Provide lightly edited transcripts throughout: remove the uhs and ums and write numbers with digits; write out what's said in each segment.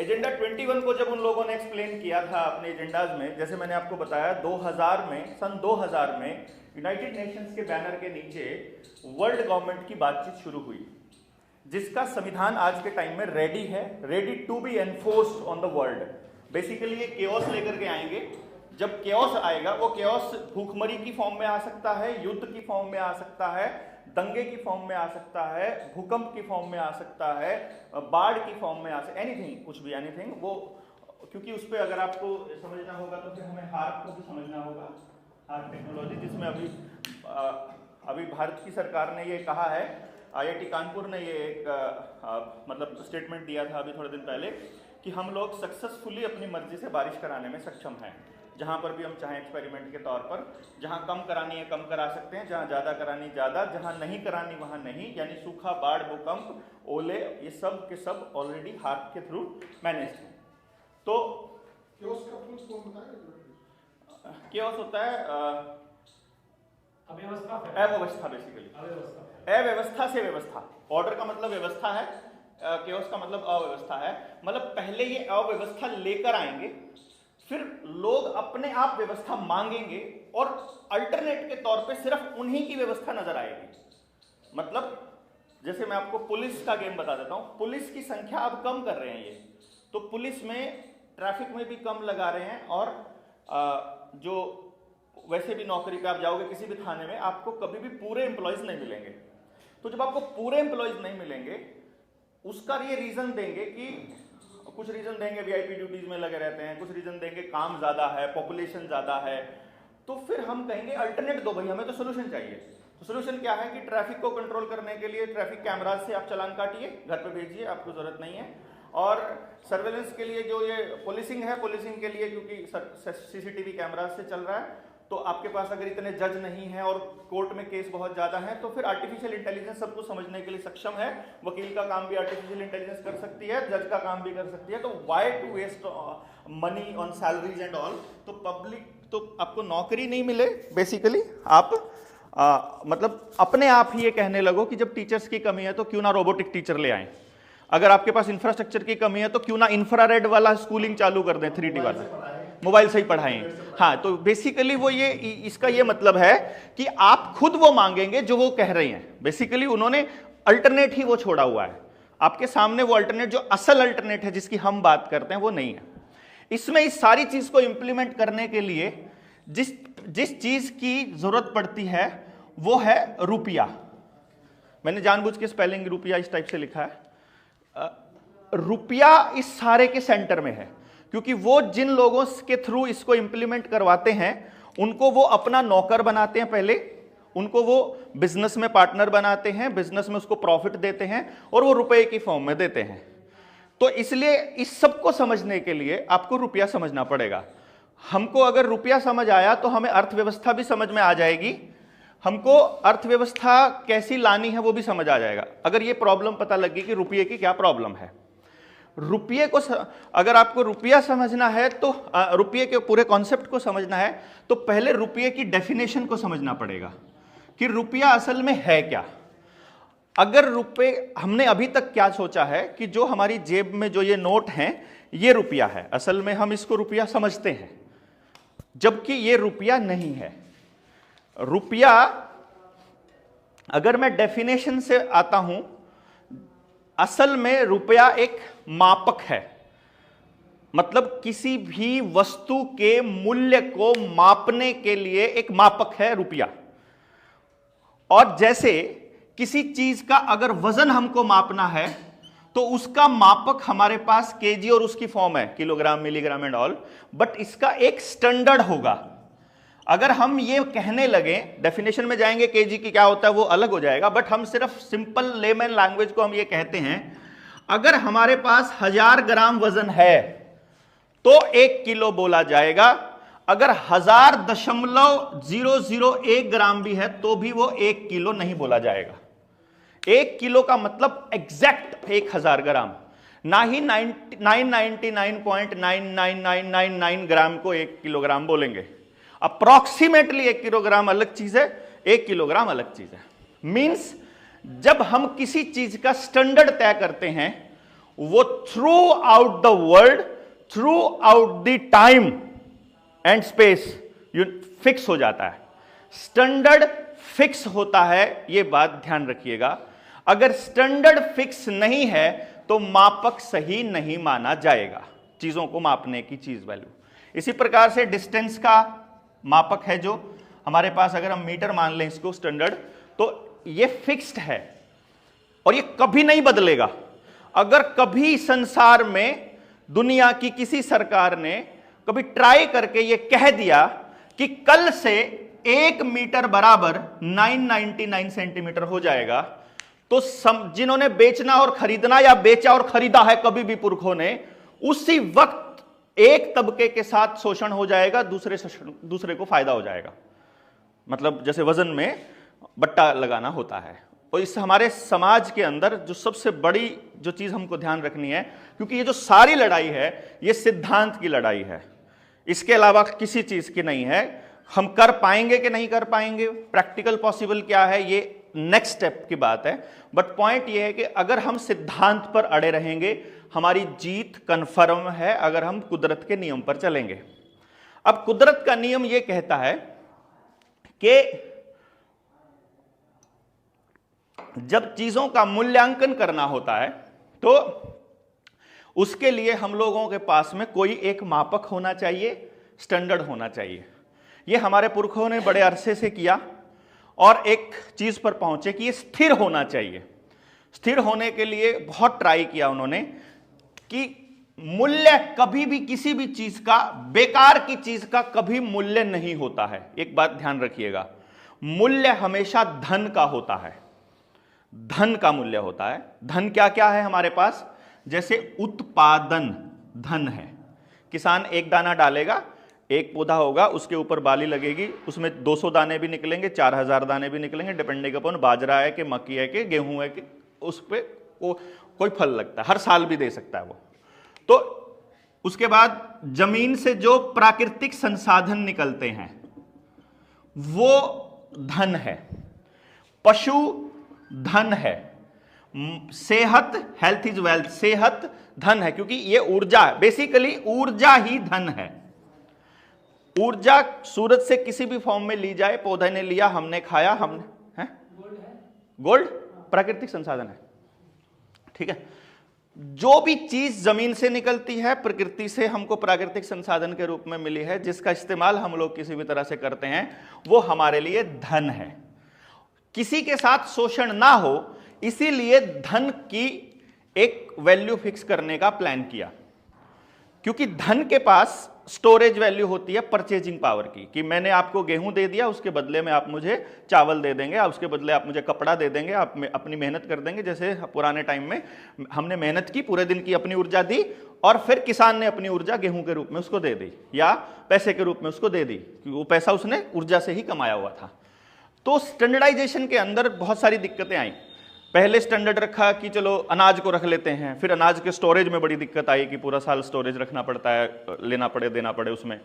Agenda 21 को जब उन लोगों ने एक्सप्लेन किया था अपने एजेंडाज में, जैसे मैंने आपको बताया 2000 में, सन 2000 में यूनाइटेड नेशंस के बैनर के नीचे वर्ल्ड गवर्नमेंट की बातचीत शुरू हुई, जिसका संविधान आज के टाइम में रेडी है, ready to be enforced on the world. Basically ये केओस लेकर के आएंगे। जब केओस आएगा, वो केओस भूखमरी की फॉर्म में आ सकता है, युद्ध की फॉर्म में आ सकता है, दंगे की फॉर्म में आ सकता है, भूकंप की फॉर्म में आ सकता है, बाढ़ की फॉर्म में आ सकता है, एनीथिंग, कुछ भी, एनीथिंग। वो क्योंकि उस पर अगर आपको समझना होगा तो फिर हमें हार्प को भी समझना होगा, हार्प टेक्नोलॉजी, जिसमें अभी भारत की सरकार ने ये कहा है, IIT कानपुर ने ये एक मतलब स्टेटमेंट दिया था अभी थोड़े दिन पहले कि हम लोग सक्सेसफुली अपनी मर्जी से बारिश कराने में सक्षम हैं। जहाँ पर भी हम चाहें एक्सपेरिमेंट के तौर पर, जहाँ कम करानी है कम करा सकते हैं, जहाँ ज़्यादा करानी ज़्यादा, जहाँ नहीं करानी वहाँ नहीं। यानी सूखा, बाढ़, भूकंप, ओले, ये सब के सब ऑलरेडी हार्प के थ्रू मैनेज हैं। तो केओस का फुल फॉर्म बताएं। केओस होता है अव्यवस्था, बेसिकली अव्यवस्था से व्यवस्था। ऑर्डर का मतलब व्यवस्था है, केओस का मतलब अव्यवस्था है। मतलब पहले ये अव्यवस्था लेकर आएंगे, फिर लोग अपने आप व्यवस्था मांगेंगे और अल्टरनेट के तौर पे सिर्फ उन्हीं की व्यवस्था नजर आएगी। मतलब जैसे मैं आपको पुलिस का गेम बता देता हूं, पुलिस की संख्या अब कम कर रहे हैं ये, तो पुलिस में ट्रैफिक में भी कम लगा रहे हैं, और जो वैसे भी नौकरी पे आप जाओगे किसी भी थाने में, आपको कभी भी पूरे एम्प्लॉयज नहीं मिलेंगे। तो जब आपको पूरे एम्प्लॉयज नहीं मिलेंगे, उसका ये रीजन देंगे कि कुछ रीजन देंगे VIP ड्यूटीज में लगे रहते हैं, कुछ रीजन देंगे काम ज्यादा है, पॉपुलेशन ज्यादा है, तो फिर हम कहेंगे अल्टरनेट दो भाई, हमें तो सोल्यूशन चाहिए। तो सोल्यूशन क्या है कि ट्रैफिक को कंट्रोल करने के लिए ट्रैफिक कैमराज से आप चालान काटिए, घर पे भेजिए, आपको जरूरत नहीं है। और सर्वेलेंस के लिए जो ये पुलिसिंग है, पुलिसिंग के लिए क्योंकि CCTV कैमराज से चल रहा है, तो आपके पास अगर इतने जज नहीं है और कोर्ट में केस बहुत ज्यादा है, तो फिर आर्टिफिशियल इंटेलिजेंस सबको समझने के लिए सक्षम है। वकील का काम भी आर्टिफिशियल इंटेलिजेंस कर सकती है, जज का काम भी कर सकती है। तो why to waste money on salaries and all. तो पब्लिक, तो आपको नौकरी नहीं मिले, बेसिकली आप मतलब अपने आप ही ये कहने लगो कि जब टीचर्स की कमी है तो क्यों ना रोबोटिक टीचर ले आए, अगर आपके पास इंफ्रास्ट्रक्चर की कमी है तो क्यों ना इंफ्रारेड वाला स्कूलिंग चालू कर दें, 3D वाला, मोबाइल से ही पढ़ाएं। हाँ, तो बेसिकली वो ये, इसका ये मतलब है कि आप खुद वो मांगेंगे जो वो कह रहे हैं। बेसिकली उन्होंने अल्टरनेट ही वो छोड़ा हुआ है आपके सामने, वो अल्टरनेट जो असल अल्टरनेट है जिसकी हम बात करते हैं वो नहीं है। इसमें इस सारी चीज को इंप्लीमेंट करने के लिए जिस चीज की जरूरत पड़ती है वो है रुपया। मैंने जानबूझ के स्पेलिंग रुपया इस टाइप से लिखा है। रुपया इस सारे के सेंटर में है, क्योंकि वो जिन लोगों के थ्रू इसको इंप्लीमेंट करवाते हैं उनको वो अपना नौकर बनाते हैं पहले, उनको वो बिजनेस में पार्टनर बनाते हैं, बिजनेस में उसको प्रॉफिट देते हैं और वो रुपए की फॉर्म में देते हैं। तो इसलिए इस सब को समझने के लिए आपको रुपया समझना पड़ेगा। हमको अगर रुपया समझ आया तो हमें अर्थव्यवस्था भी समझ में आ जाएगी, हमको अर्थव्यवस्था कैसी लानी है वो भी समझ आ जाएगा। अगर ये प्रॉब्लम पता लगी कि रुपये की क्या प्रॉब्लम है, रुपये को अगर आपको रुपया समझना है तो रुपये के पूरे कॉन्सेप्ट को समझना है तो पहले रुपये की डेफिनेशन को समझना पड़ेगा कि रुपया असल में है क्या। अगर रुपये, हमने अभी तक क्या सोचा है कि जो हमारी जेब में जो ये नोट हैं ये रुपया है, असल में हम इसको रुपया समझते हैं, जबकि ये रुपया नहीं है। रुपया, अगर मैं डेफिनेशन से आता हूं, असल में रुपया एक मापक है, मतलब किसी भी वस्तु के मूल्य को मापने के लिए एक मापक है रुपया। और जैसे किसी चीज का अगर वजन हमको मापना है तो उसका मापक हमारे पास केजी और उसकी फॉर्म है kilogram, milligram and all, but इसका एक स्टैंडर्ड होगा। अगर हम ये कहने लगे, डेफिनेशन में जाएंगे केजी की क्या होता है वो अलग हो जाएगा, बट हम सिर्फ सिंपल लेमैन लैंग्वेज को हम ये कहते हैं, अगर हमारे पास 1000 ग्राम वजन है तो 1 किलो बोला जाएगा, अगर 1000.001 ग्राम भी है तो भी वो 1 किलो नहीं बोला जाएगा। 1 किलो का मतलब एग्जैक्ट 1000 ग्राम, ना ही 999.99999 ग्राम को 1 किलोग्राम बोलेंगे। अप्रॉक्सीमेटली 1 किलोग्राम अलग चीज है, 1 किलोग्राम अलग चीज है। मींस जब हम किसी चीज का स्टैंडर्ड तय करते हैं वो through out the world, through out the time and space fix हो जाता है। स्टैंडर्ड फिक्स होता है, यह बात ध्यान रखिएगा। अगर स्टैंडर्ड फिक्स नहीं है तो मापक सही नहीं माना जाएगा, चीजों को मापने की चीज वैल्यू। इसी प्रकार से डिस्टेंस का मापक है जो हमारे पास, अगर हम मीटर मान लें इसको स्टैंडर्ड, तो ये फिक्स्ड है और ये कभी नहीं बदलेगा। अगर कभी संसार में दुनिया की किसी सरकार ने कभी ट्राई करके ये कह दिया कि कल से 1 मीटर बराबर 999 सेंटीमीटर हो जाएगा, तो जिन्होंने बेचना और खरीदना या बेचा और खरीदा है कभी भी पुरखों ने, उसी वक्त एक तबके के साथ शोषण हो जाएगा, दूसरे को फायदा हो जाएगा। मतलब जैसे वजन में बट्टा लगाना होता है। और इस हमारे समाज के अंदर जो सबसे बड़ी जो चीज हमको ध्यान रखनी है, क्योंकि ये जो सारी लड़ाई है ये सिद्धांत की लड़ाई है, इसके अलावा किसी चीज की नहीं है। हम कर पाएंगे कि नहीं कर पाएंगे, प्रैक्टिकल पॉसिबल क्या है, ये नेक्स्ट स्टेप की बात है। बट पॉइंट ये है कि अगर हम सिद्धांत पर अड़े रहेंगे, हमारी जीत कन्फर्म है अगर हम कुदरत के नियम पर चलेंगे। अब कुदरत का नियम यह कहता है कि जब चीजों का मूल्यांकन करना होता है तो उसके लिए हम लोगों के पास में कोई एक मापक होना चाहिए, स्टैंडर्ड होना चाहिए। यह हमारे पुरखों ने बड़े अरसे से किया और एक चीज पर पहुंचे कि यह स्थिर होना चाहिए। स्थिर होने के लिए बहुत ट्राई किया उन्होंने कि मूल्य कभी भी किसी भी चीज का, बेकार की चीज का कभी मूल्य नहीं होता है। एक बात ध्यान रखिएगा, मूल्य हमेशा धन का होता है, धन का मूल्य होता है। धन क्या क्या है हमारे पास, जैसे उत्पादन धन है। किसान एक दाना डालेगा, एक पौधा होगा, उसके ऊपर बाली लगेगी, उसमें 200 दाने भी निकलेंगे, 4000 दाने भी निकलेंगे, डिपेंडिंग अपॉन बाजरा है कि मक्की है कि गेहूं है कि उस पर कोई फल लगता है, हर साल भी दे सकता है वो। तो उसके बाद जमीन से जो प्राकृतिक संसाधन निकलते हैं वो धन है। पशु धन है। सेहत, हेल्थ इज वेल्थ, सेहत धन है, क्योंकि ये ऊर्जा है, बेसिकली ऊर्जा ही धन है। ऊर्जा सूरज से किसी भी फॉर्म में ली जाए, पौधे ने लिया, हमने खाया, हमने गोल्ड प्राकृतिक संसाधन है, ठीक है। जो भी चीज जमीन से निकलती है, प्रकृति से हमको प्राकृतिक संसाधन के रूप में मिली है, जिसका इस्तेमाल हम लोग किसी भी तरह से करते हैं, वो हमारे लिए धन है। किसी के साथ शोषण ना हो, इसीलिए धन की एक वैल्यू फिक्स करने का प्लान किया, क्योंकि धन के पास स्टोरेज वैल्यू होती है परचेजिंग पावर की, कि मैंने आपको गेहूं दे दिया, उसके बदले में आप मुझे चावल दे देंगे, उसके बदले आप मुझे कपड़ा दे देंगे, आप अपनी मेहनत कर देंगे। जैसे पुराने टाइम में हमने मेहनत की, पूरे दिन की अपनी ऊर्जा दी, और फिर किसान ने अपनी ऊर्जा गेहूं के रूप में उसको दे दी या पैसे के रूप में उसको दे दी, क्योंकि वो पैसा उसने ऊर्जा से ही कमाया हुआ था। तो स्टैंडर्डाइजेशन के अंदर बहुत सारी दिक्कतें आई। पहले स्टैंडर्ड रखा कि चलो अनाज को रख लेते हैं, फिर अनाज के स्टोरेज में बड़ी दिक्कत आई कि पूरा साल स्टोरेज रखना पड़ता है, लेना पड़े, देना पड़े उसमें।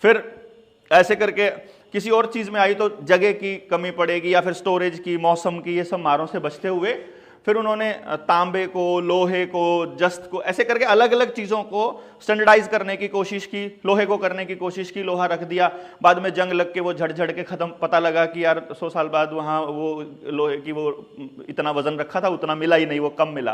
फिर ऐसे करके किसी और चीज़ में आई तो जगह की कमी पड़ेगी, या फिर स्टोरेज की, मौसम की, ये सब मारों से बचते हुए फिर उन्होंने तांबे को, लोहे को, जस्त को, ऐसे करके अलग अलग चीज़ों को स्टैंडर्डाइज करने की कोशिश की। लोहे को करने की कोशिश की, लोहा रख दिया, बाद में जंग लग के वो झड़ के ख़त्म। पता लगा कि यार 100 साल बाद वहाँ वो लोहे की वो इतना वजन रखा था, उतना मिला ही नहीं, वो कम मिला।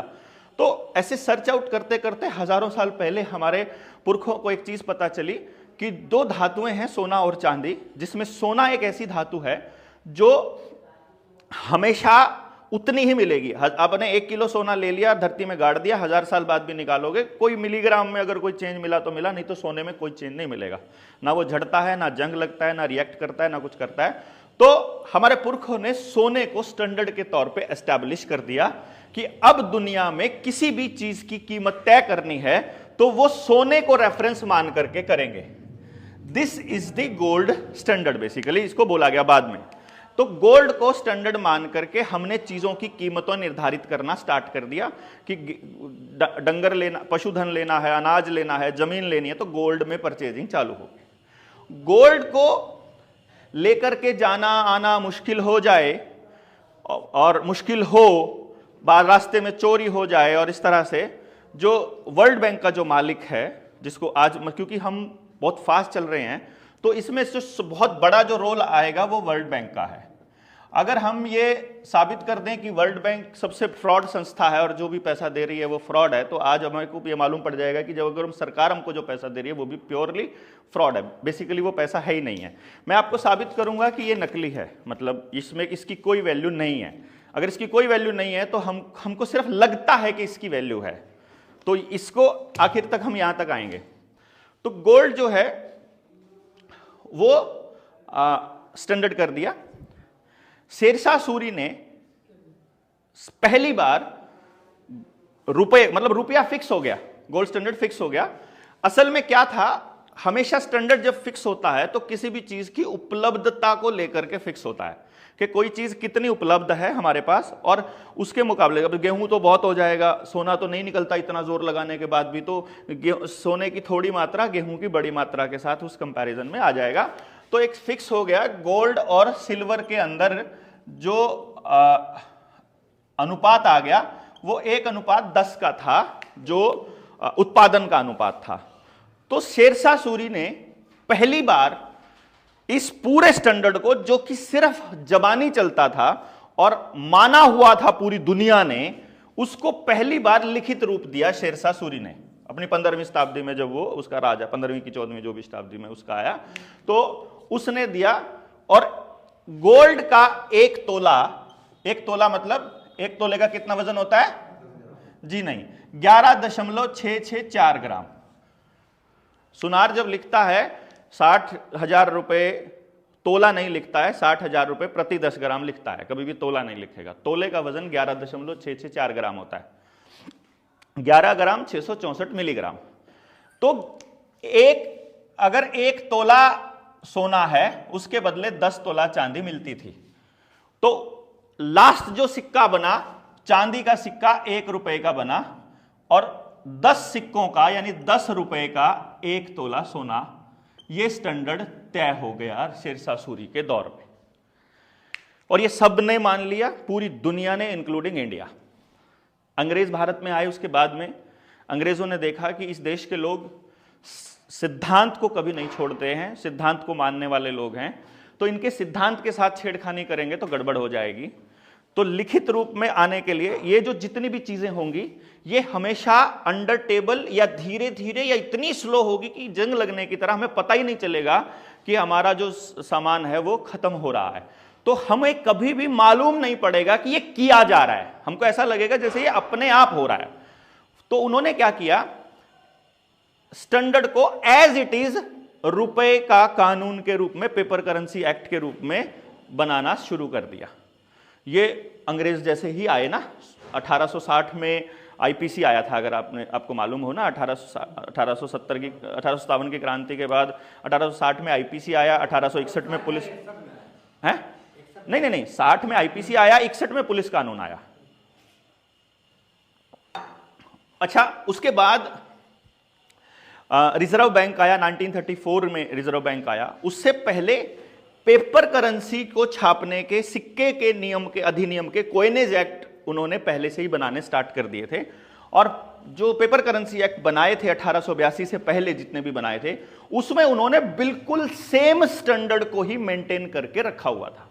तो ऐसे सर्च आउट करते करते हज़ारों साल पहले हमारे पुरखों को एक चीज़ पता चली कि 2 धातुएं हैं, सोना और चांदी, जिसमें सोना एक ऐसी धातु है जो हमेशा उतनी ही मिलेगी। आपने 1 किलो सोना ले लिया, धरती में गाड़ दिया, 1000 साल बाद भी निकालोगे, कोई मिलीग्राम में अगर कोई चेंज मिला तो मिला, नहीं तो सोने में कोई चेंज नहीं मिलेगा। ना वो झड़ता है, ना जंग लगता है, ना रिएक्ट करता है, ना कुछ करता है। तो हमारे पुरखों ने सोने को स्टैंडर्ड के तौर पे एस्टैब्लिश कर दिया कि अब दुनिया में किसी भी चीज की कीमत तय करनी है तो वो सोने को रेफरेंस मान करके करेंगे। This is the gold standard, basically इसको बोला गया बाद में। तो गोल्ड को स्टैंडर्ड मान करके हमने चीजों की कीमतों निर्धारित करना स्टार्ट कर दिया कि डंगर लेना, पशुधन लेना है, अनाज लेना है, जमीन लेनी है, तो गोल्ड में परचेजिंग चालू होगी। गोल्ड को लेकर के जाना आना मुश्किल हो जाए और मुश्किल हो, रास्ते में चोरी हो जाए और इस तरह से, जो वर्ल्ड बैंक का जो मालिक है, जिसको आज क्योंकि हम बहुत फास्ट चल रहे हैं तो इसमें जो बहुत बड़ा जो रोल आएगा वो वर्ल्ड बैंक का है। अगर हम ये साबित कर दें कि वर्ल्ड बैंक सबसे फ्रॉड संस्था है और जो भी पैसा दे रही है वो फ्रॉड है, तो आज हमें को ये मालूम पड़ जाएगा कि जब अगर सरकार हमको जो पैसा दे रही है वो भी प्योरली फ्रॉड है, बेसिकली वो पैसा है ही नहीं है। मैं आपको साबित करूंगा कि ये नकली है, मतलब इसमें इसकी कोई वैल्यू नहीं है। अगर इसकी कोई वैल्यू नहीं है तो हमको सिर्फ लगता है कि इसकी वैल्यू है, तो इसको आखिर तक हम यहां तक आएंगे। तो गोल्ड जो है वो स्टैंडर्ड कर दिया। शेरशाह सूरी ने पहली बार रुपए, मतलब रुपया फिक्स हो गया, गोल्ड स्टैंडर्ड फिक्स हो गया। असल में क्या था, हमेशा स्टैंडर्ड जब फिक्स होता है तो किसी भी चीज की उपलब्धता को लेकर के फिक्स होता है कि कोई चीज कितनी उपलब्ध है हमारे पास, और उसके मुकाबले अब गेहूं तो बहुत हो जाएगा, सोना तो नहीं निकलता इतना जोर लगाने के बाद भी, तो सोने की थोड़ी मात्रा गेहूं की बड़ी मात्रा के साथ उस कंपैरिजन में आ जाएगा। तो एक फिक्स हो गया। गोल्ड और सिल्वर के अंदर जो अनुपात आ गया वो 1:10 का था, जो उत्पादन का अनुपात था। तो शेरशाह सूरी ने पहली बार इस पूरे स्टैंडर्ड को, जो कि सिर्फ जबानी चलता था और माना हुआ था पूरी दुनिया ने, उसको पहली बार लिखित रूप दिया शेरशाह सूरी ने अपनी 15वीं शताब्दी में, जब वो उसका राजा 15वीं की 14वीं जो भी शताब्दी में उसका आया, तो उसने दिया। और गोल्ड का 1 तोला मतलब 1 तोले का कितना वजन होता है जी? नहीं, 11.664 ग्राम। सुनार जब लिखता है 60,000 रुपए, तोला नहीं लिखता है, 60,000 रुपए प्रति 10 ग्राम लिखता है, कभी भी तोला नहीं लिखेगा। तोले का वजन 11.664 ग्राम होता है, 11 ग्राम 664 मिलीग्राम। तो अगर 1 तोला सोना है उसके बदले 10 तोला चांदी मिलती थी। तो लास्ट जो सिक्का बना, चांदी का सिक्का 1 रुपए का बना, और 10 सिक्कों का यानी 10 रुपए का 1 तोला सोना, यह स्टैंडर्ड तय हो गया शेरशाह सूरी के दौर में। और ये सब ने मान लिया, पूरी दुनिया ने, इंक्लूडिंग इंडिया। अंग्रेज भारत में आए उसके बाद में अंग्रेजों ने देखा कि इस देश के लोग सिद्धांत को कभी नहीं छोड़ते हैं, सिद्धांत को मानने वाले लोग हैं, तो इनके सिद्धांत के साथ छेड़खानी करेंगे तो गड़बड़ हो जाएगी। तो लिखित रूप में आने के लिए ये जो जितनी भी चीजें होंगी ये हमेशा अंडर टेबल या धीरे धीरे या इतनी स्लो होगी कि जंग लगने की तरह हमें पता ही नहीं चलेगा कि हमारा जो सामान है वो खत्म हो रहा है। तो हमें कभी भी मालूम नहीं पड़ेगा कि ये किया जा रहा है, हमको ऐसा लगेगा जैसे ये अपने आप हो रहा है। तो उन्होंने क्या किया, स्टैंडर्ड को एज इट इज रुपए का कानून के रूप में, पेपर करेंसी एक्ट के रूप में बनाना शुरू कर दिया। ये अंग्रेज जैसे ही आए ना, 1860 में आईपीसी आया था, अगर आपको मालूम हो ना, 1857 की क्रांति के बाद 1860 में आईपीसी आया, 1861 में पुलिस है, नहीं 60 में आईपीसी आया, 61 में पुलिस कानून आया। अच्छा, उसके बाद रिजर्व बैंक आया, 1934 में रिजर्व बैंक आया। उससे पहले पेपर करेंसी को छापने के, सिक्के के नियम के, अधिनियम के, कोइनेज एक्ट उन्होंने पहले से ही बनाने स्टार्ट कर दिए थे। और जो पेपर करेंसी एक्ट बनाए थे 1882 से पहले जितने भी बनाए थे, उसमें उन्होंने बिल्कुल सेम स्टैंडर्ड को ही मेंटेन करके रखा हुआ था।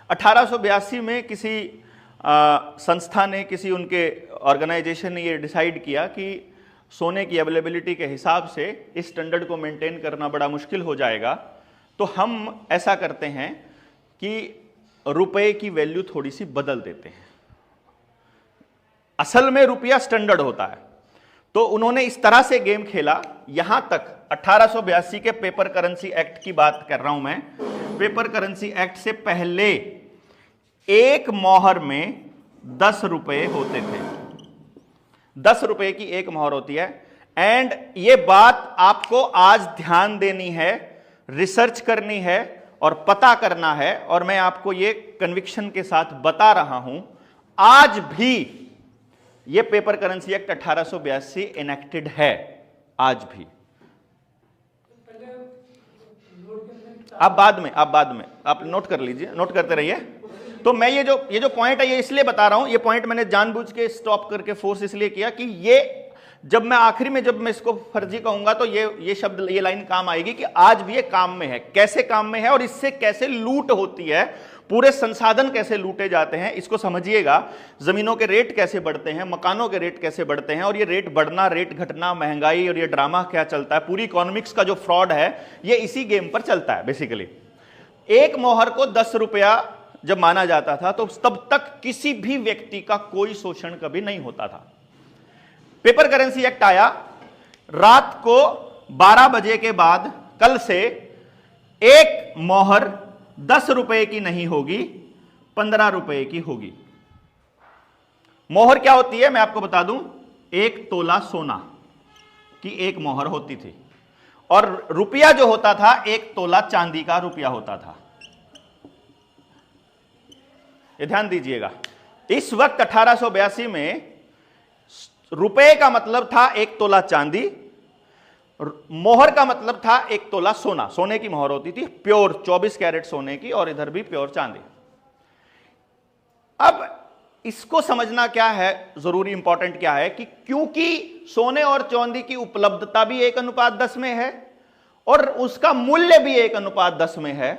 1882 में किसी संस्था ने, किसी उनके ऑर्गेनाइजेशन ने ये डिसाइड किया कि सोने की अवेलेबिलिटी के हिसाब से इस स्टैंडर्ड को मेंटेन करना बड़ा मुश्किल हो जाएगा, तो हम ऐसा करते हैं कि रुपए की वैल्यू थोड़ी सी बदल देते हैं। असल में रुपया स्टैंडर्ड होता है, तो उन्होंने इस तरह से गेम खेला। यहां तक 1882 के पेपर करेंसी एक्ट की बात कर रहा हूं मैं। पेपर करेंसी एक्ट से पहले एक मोहर में 10 रुपए होते थे, 10 रुपए की एक मोहर होती है। एंड ये बात आपको आज ध्यान देनी है, रिसर्च करनी है और पता करना है। और मैं आपको ये कन्विक्शन के साथ बता रहा हूं, आज भी ये पेपर करेंसी एक्ट 1882 इनेक्टेड है, आज भी। आप बाद में आप नोट कर लीजिए, नोट करते रहिए। तो मैं ये जो पॉइंट है ये इसलिए बता रहा हूं, ये पॉइंट मैंने जानबूझ के स्टॉप करके फोर्स इसलिए किया कि ये जब मैं आखिरी में जब मैं इसको फर्जी कहूंगा तो ये शब्द ये लाइन काम आएगी कि आज भी ये काम में है, कैसे काम में है और इससे कैसे लूट होती है, पूरे संसाधन कैसे लूटे जाते हैं, इसको समझिएगा। जमीनों के रेट कैसे बढ़ते हैं, मकानों के रेट कैसे बढ़ते हैं, और ये रेट बढ़ना, रेट घटना, महंगाई और ये ड्रामा क्या चलता है, पूरी इकोनॉमिक्स का जो फ्रॉड है ये इसी गेम पर चलता है बेसिकली। एक मोहर को 10 रुपया जब माना जाता था तो तब तक किसी भी व्यक्ति का कोई शोषण कभी नहीं होता था। पेपर करेंसी एक्ट आया, रात को 12 बजे के बाद कल से एक मोहर 10 रुपए की नहीं होगी, 15 रुपए की होगी। मोहर क्या होती है मैं आपको बता दूं, 1 तोला सोना की एक मोहर होती थी, और रुपया जो होता था 1 तोला चांदी का रुपया होता था। ये ध्यान दीजिएगा, इस वक्त 1882 में रुपए का मतलब था 1 तोला चांदी, मोहर का मतलब था 1 तोला सोना। सोने की मोहर होती थी, प्योर 24 कैरेट सोने की, और इधर भी प्योर चांदी। अब इसको समझना क्या है जरूरी, इंपॉर्टेंट क्या है कि क्योंकि सोने और चांदी की उपलब्धता भी 1:10 में है और उसका मूल्य भी 1:10 में है,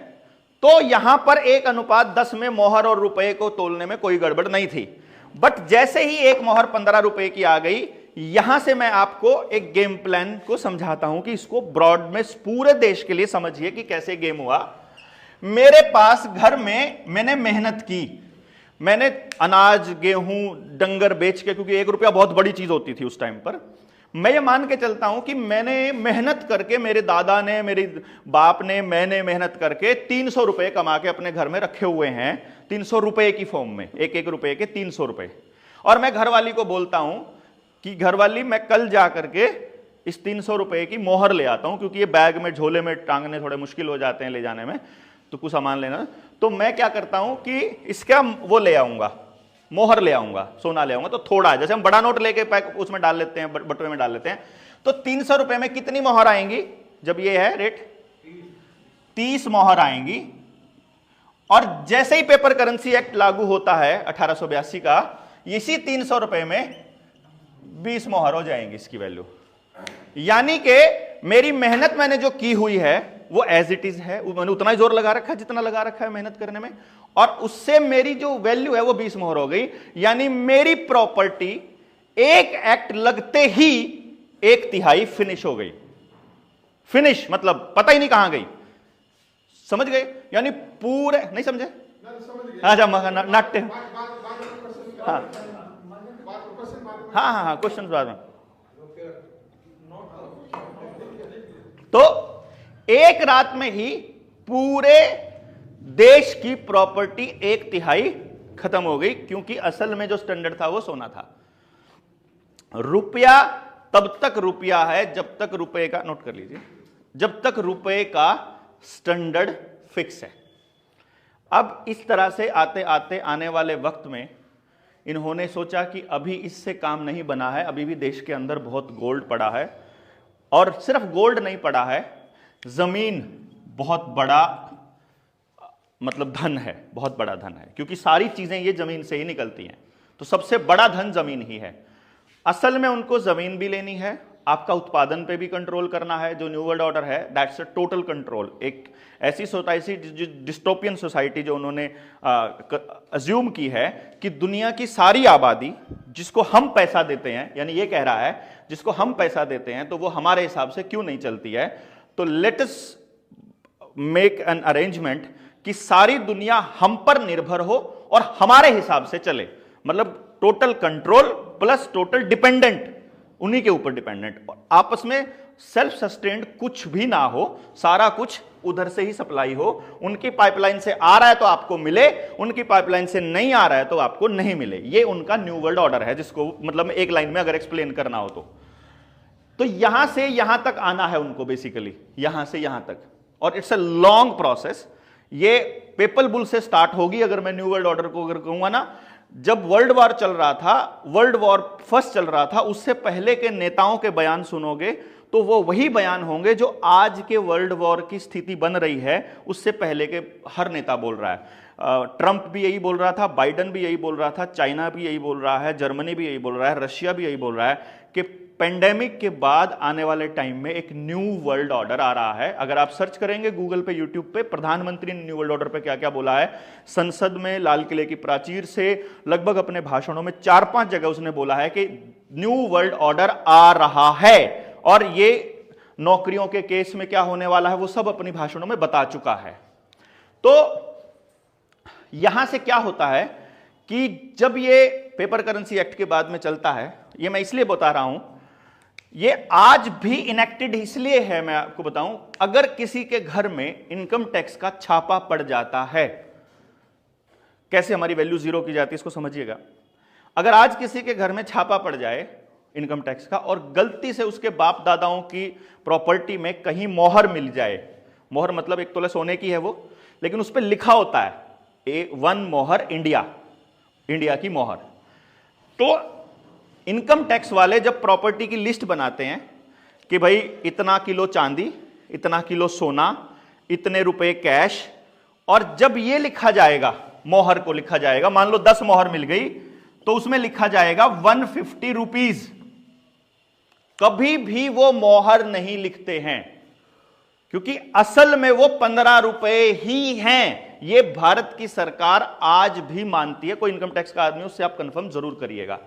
तो यहां पर 1:10 में मोहर और रुपए को तोलने में कोई गड़बड़ नहीं थी। बट जैसे ही एक मोहर 15 रुपए की आ गई, यहां से मैं आपको एक गेम प्लान को समझाता हूं कि इसको ब्रॉड में पूरे देश के लिए समझिए कि कैसे गेम हुआ। मेरे पास घर में मैंने मेहनत की, मैंने अनाज, गेहूं, डंगर बेच के, क्योंकि 1 रुपया बहुत बड़ी चीज होती थी उस टाइम पर, मैं ये मान के चलता हूं कि मैंने मेहनत करके, मेरे दादा ने, मेरे बाप ने, मैंने मेहनत करके 300 रुपए कमा के अपने घर में रखे हुए हैं, 300 रुपए की फॉर्म में, 1-1 रुपए के 300 रुपए। और मैं घरवाली को बोलता हूं कि घरवाली मैं कल जा करके इस 300 रुपए की मोहर ले आता हूं, क्योंकि ये बैग में, झोले में टांगने थोड़े मुश्किल हो जाते हैं ले जाने में, तो कुछ सामान लेना। तो मैं क्या करता हूं कि इसका वो ले आऊंगा, मोहर ले आऊंगा, सोना ले आऊंगा। तो थोड़ा, जैसे हम बड़ा नोट लेके पैक उसमें डाल लेते हैं, बटुए में डाल लेते हैं, तो 300 रुपए में कितनी मोहर आएंगी? जब ये है रेट 30 मोहर आएंगी। और जैसे ही पेपर करेंसी एक्ट लागू होता है 1882 का, इसी 300 रुपए में 20 मोहर हो जाएंगी इसकी वैल्यू। यानी कि मेरी मेहनत मैंने जो की हुई है वो एज इट इज है, मैंने उतना ही जोर लगा रखा है जितना लगा रखा है मेहनत करने में, और उससे मेरी जो वैल्यू है वो 20 मोहर हो गई। यानी मेरी प्रॉपर्टी एक एक्ट लगते ही 1/3 फिनिश हो गई। फिनिश मतलब पता ही नहीं कहां गई, समझ गए? यानी पूरे, नहीं समझे? अच्छा, नाट्य, हाँ, क्वेश्चन बाद में। तो एक रात में ही पूरे देश की प्रॉपर्टी 1/3 खत्म हो गई, क्योंकि असल में जो स्टैंडर्ड था वो सोना था। रुपया तब तक रुपया है जब तक रुपए का, नोट कर लीजिए, जब तक रुपए का स्टैंडर्ड फिक्स है। अब इस तरह से आते आते आने वाले वक्त में इन्होंने सोचा कि अभी इससे काम नहीं बना है, अभी भी देश के अंदर बहुत गोल्ड पड़ा है, और सिर्फ गोल्ड नहीं पड़ा है, जमीन बहुत बड़ा मतलब धन है, बहुत बड़ा धन है, क्योंकि सारी चीजें ये जमीन से ही निकलती हैं। तो सबसे बड़ा धन जमीन ही है। असल में उनको जमीन भी लेनी है, आपका उत्पादन पे भी कंट्रोल करना है। जो न्यू वर्ल्ड ऑर्डर है, दैट्स अ टोटल कंट्रोल। एक ऐसी सोसाइटी, डिस्टोपियन सोसाइटी जो उन्होंने अज्यूम की है कि दुनिया की सारी आबादी जिसको हम पैसा देते हैं, यानी ये कह रहा है जिसको हम पैसा देते हैं तो वो हमारे हिसाब से क्यों नहीं चलती है, तो let us make an arrangement कि सारी दुनिया हम पर निर्भर हो और हमारे हिसाब से चले। मतलब total control plus total dependent, उन्हीं के ऊपर डिपेंडेंट, और आपस में सेल्फ सस्टेन्ड कुछ भी ना हो, सारा कुछ उधर से ही सप्लाई हो। उनकी पाइपलाइन से आ रहा है तो आपको मिले, उनकी पाइपलाइन से नहीं आ रहा है तो आपको नहीं मिले। ये उनका न्यू वर्ल्ड ऑर्डर है, जिसको मतलब एक लाइन में अगर एक्सप्लेन करना हो तो यहां से यहां तक आना है उनको, बेसिकली यहां से यहां तक, और इट्स अ लॉन्ग प्रोसेस। ये पेपल बुल से स्टार्ट होगी। अगर मैं न्यू वर्ल्ड ऑर्डर को अगर कहूंगा ना, जब वर्ल्ड वॉर चल रहा था, वर्ल्ड वॉर फर्स्ट चल रहा था, उससे पहले के नेताओं के बयान सुनोगे तो वो वही बयान होंगे जो आज के वर्ल्ड वॉर की स्थिति बन रही है, उससे पहले के हर नेता बोल रहा है। ट्रंप भी यही बोल रहा था, बाइडन भी यही बोल रहा था, चाइना भी यही बोल रहा है, जर्मनी भी यही बोल रहा है, रशिया भी यही बोल रहा है कि पेंडेमिक के बाद आने वाले टाइम में एक न्यू वर्ल्ड ऑर्डर आ रहा है। अगर आप सर्च करेंगे गूगल पे, यूट्यूब पे, प्रधानमंत्री ने न्यू वर्ल्ड ऑर्डर पे क्या क्या बोला है, संसद में, लाल किले की प्राचीर से, लगभग अपने भाषणों में 4-5 जगह उसने बोला है कि न्यू वर्ल्ड ऑर्डर आ रहा है, और ये नौकरियों के केस में क्या होने वाला है वो सब अपनी भाषणों में बता चुका है। तो यहां से क्या होता है कि जब ये पेपर करेंसी एक्ट के बाद में चलता है, ये मैं इसलिए बता रहा हूं, ये आज भी इनेक्टेड इसलिए है, मैं आपको बताऊं, अगर किसी के घर में इनकम टैक्स का छापा पड़ जाता है, कैसे हमारी वैल्यू जीरो की जाती है इसको समझिएगा। अगर आज किसी के घर में छापा पड़ जाए इनकम टैक्स का और गलती से उसके बाप दादाओं की प्रॉपर्टी में कहीं मोहर मिल जाए, मोहर मतलब 1 तोला सोने की है वो, लेकिन उस पर लिखा होता है A1 मोहर इंडिया, इंडिया की मोहर, तो इनकम टैक्स वाले जब प्रॉपर्टी की लिस्ट बनाते हैं कि भाई इतना किलो चांदी, इतना किलो सोना, इतने रुपए कैश, और जब ये लिखा जाएगा, मोहर को लिखा जाएगा, मान लो 10 मोहर मिल गई तो उसमें लिखा जाएगा 150 रुपीज। कभी भी वो मोहर नहीं लिखते हैं क्योंकि असल में वो 15 रुपए ही हैं। ये भारत की सरकार आज भी मानती है। कोई इनकम टैक्स का आदमी, उससे आप कंफर्म जरूर करिएगा।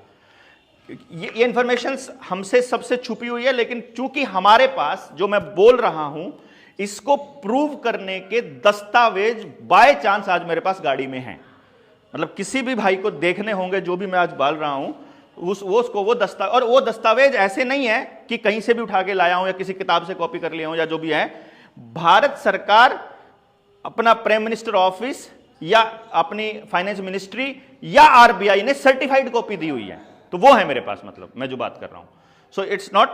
ये इंफॉर्मेशन हमसे सबसे छुपी हुई है, लेकिन चूंकि हमारे पास जो मैं बोल रहा हूं इसको प्रूव करने के दस्तावेज बाय चांस आज मेरे पास गाड़ी में हैं। मतलब किसी भी भाई को देखने होंगे जो भी मैं आज बोल रहा हूं, वो दस्तावेज ऐसे नहीं है कि कहीं से भी उठा के लाया हूं या किसी किताब से कॉपी कर लिया हूं या जो भी है। भारत सरकार, अपना प्राइम मिनिस्टर ऑफिस या अपनी फाइनेंस मिनिस्ट्री या आरबीआई ने सर्टिफाइड कॉपी दी हुई है, तो वो है मेरे पास। मतलब मैं जो बात कर रहा हूं, सो इट्स नॉट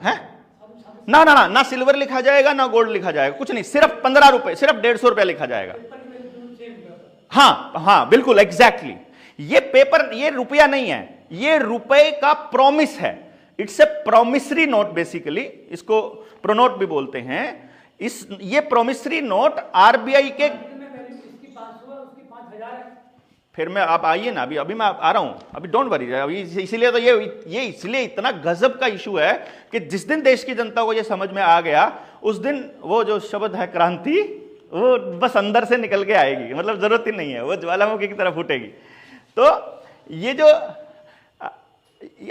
है ना ना ना ना सिल्वर लिखा जाएगा ना गोल्ड लिखा जाएगा, कुछ नहीं, सिर्फ 15 रुपए, सिर्फ 150 रुपया लिखा जाएगा। हाँ हाँ बिल्कुल एग्जैक्टली। ये पेपर, ये रुपया नहीं है, ये रुपए का प्रॉमिस है। It's a promissory note basically, इसको प्रोनोट भी बोलते हैं। ये प्रॉमिसरी नोट आरबीआई के, फिर मैं, आप आइए ना, अभी मैं आ रहा हूं, अभी डोंट वरी। अभी इसीलिए तो ये इसलिए इतना गजब का इशू है कि जिस दिन देश की जनता को ये समझ में आ गया, उस दिन वो जो शब्द है क्रांति, वो बस अंदर से निकल के आएगी। मतलब जरूरत ही नहीं है, वो ज्वालामुखी की तरह फूटेगी। तो ये जो,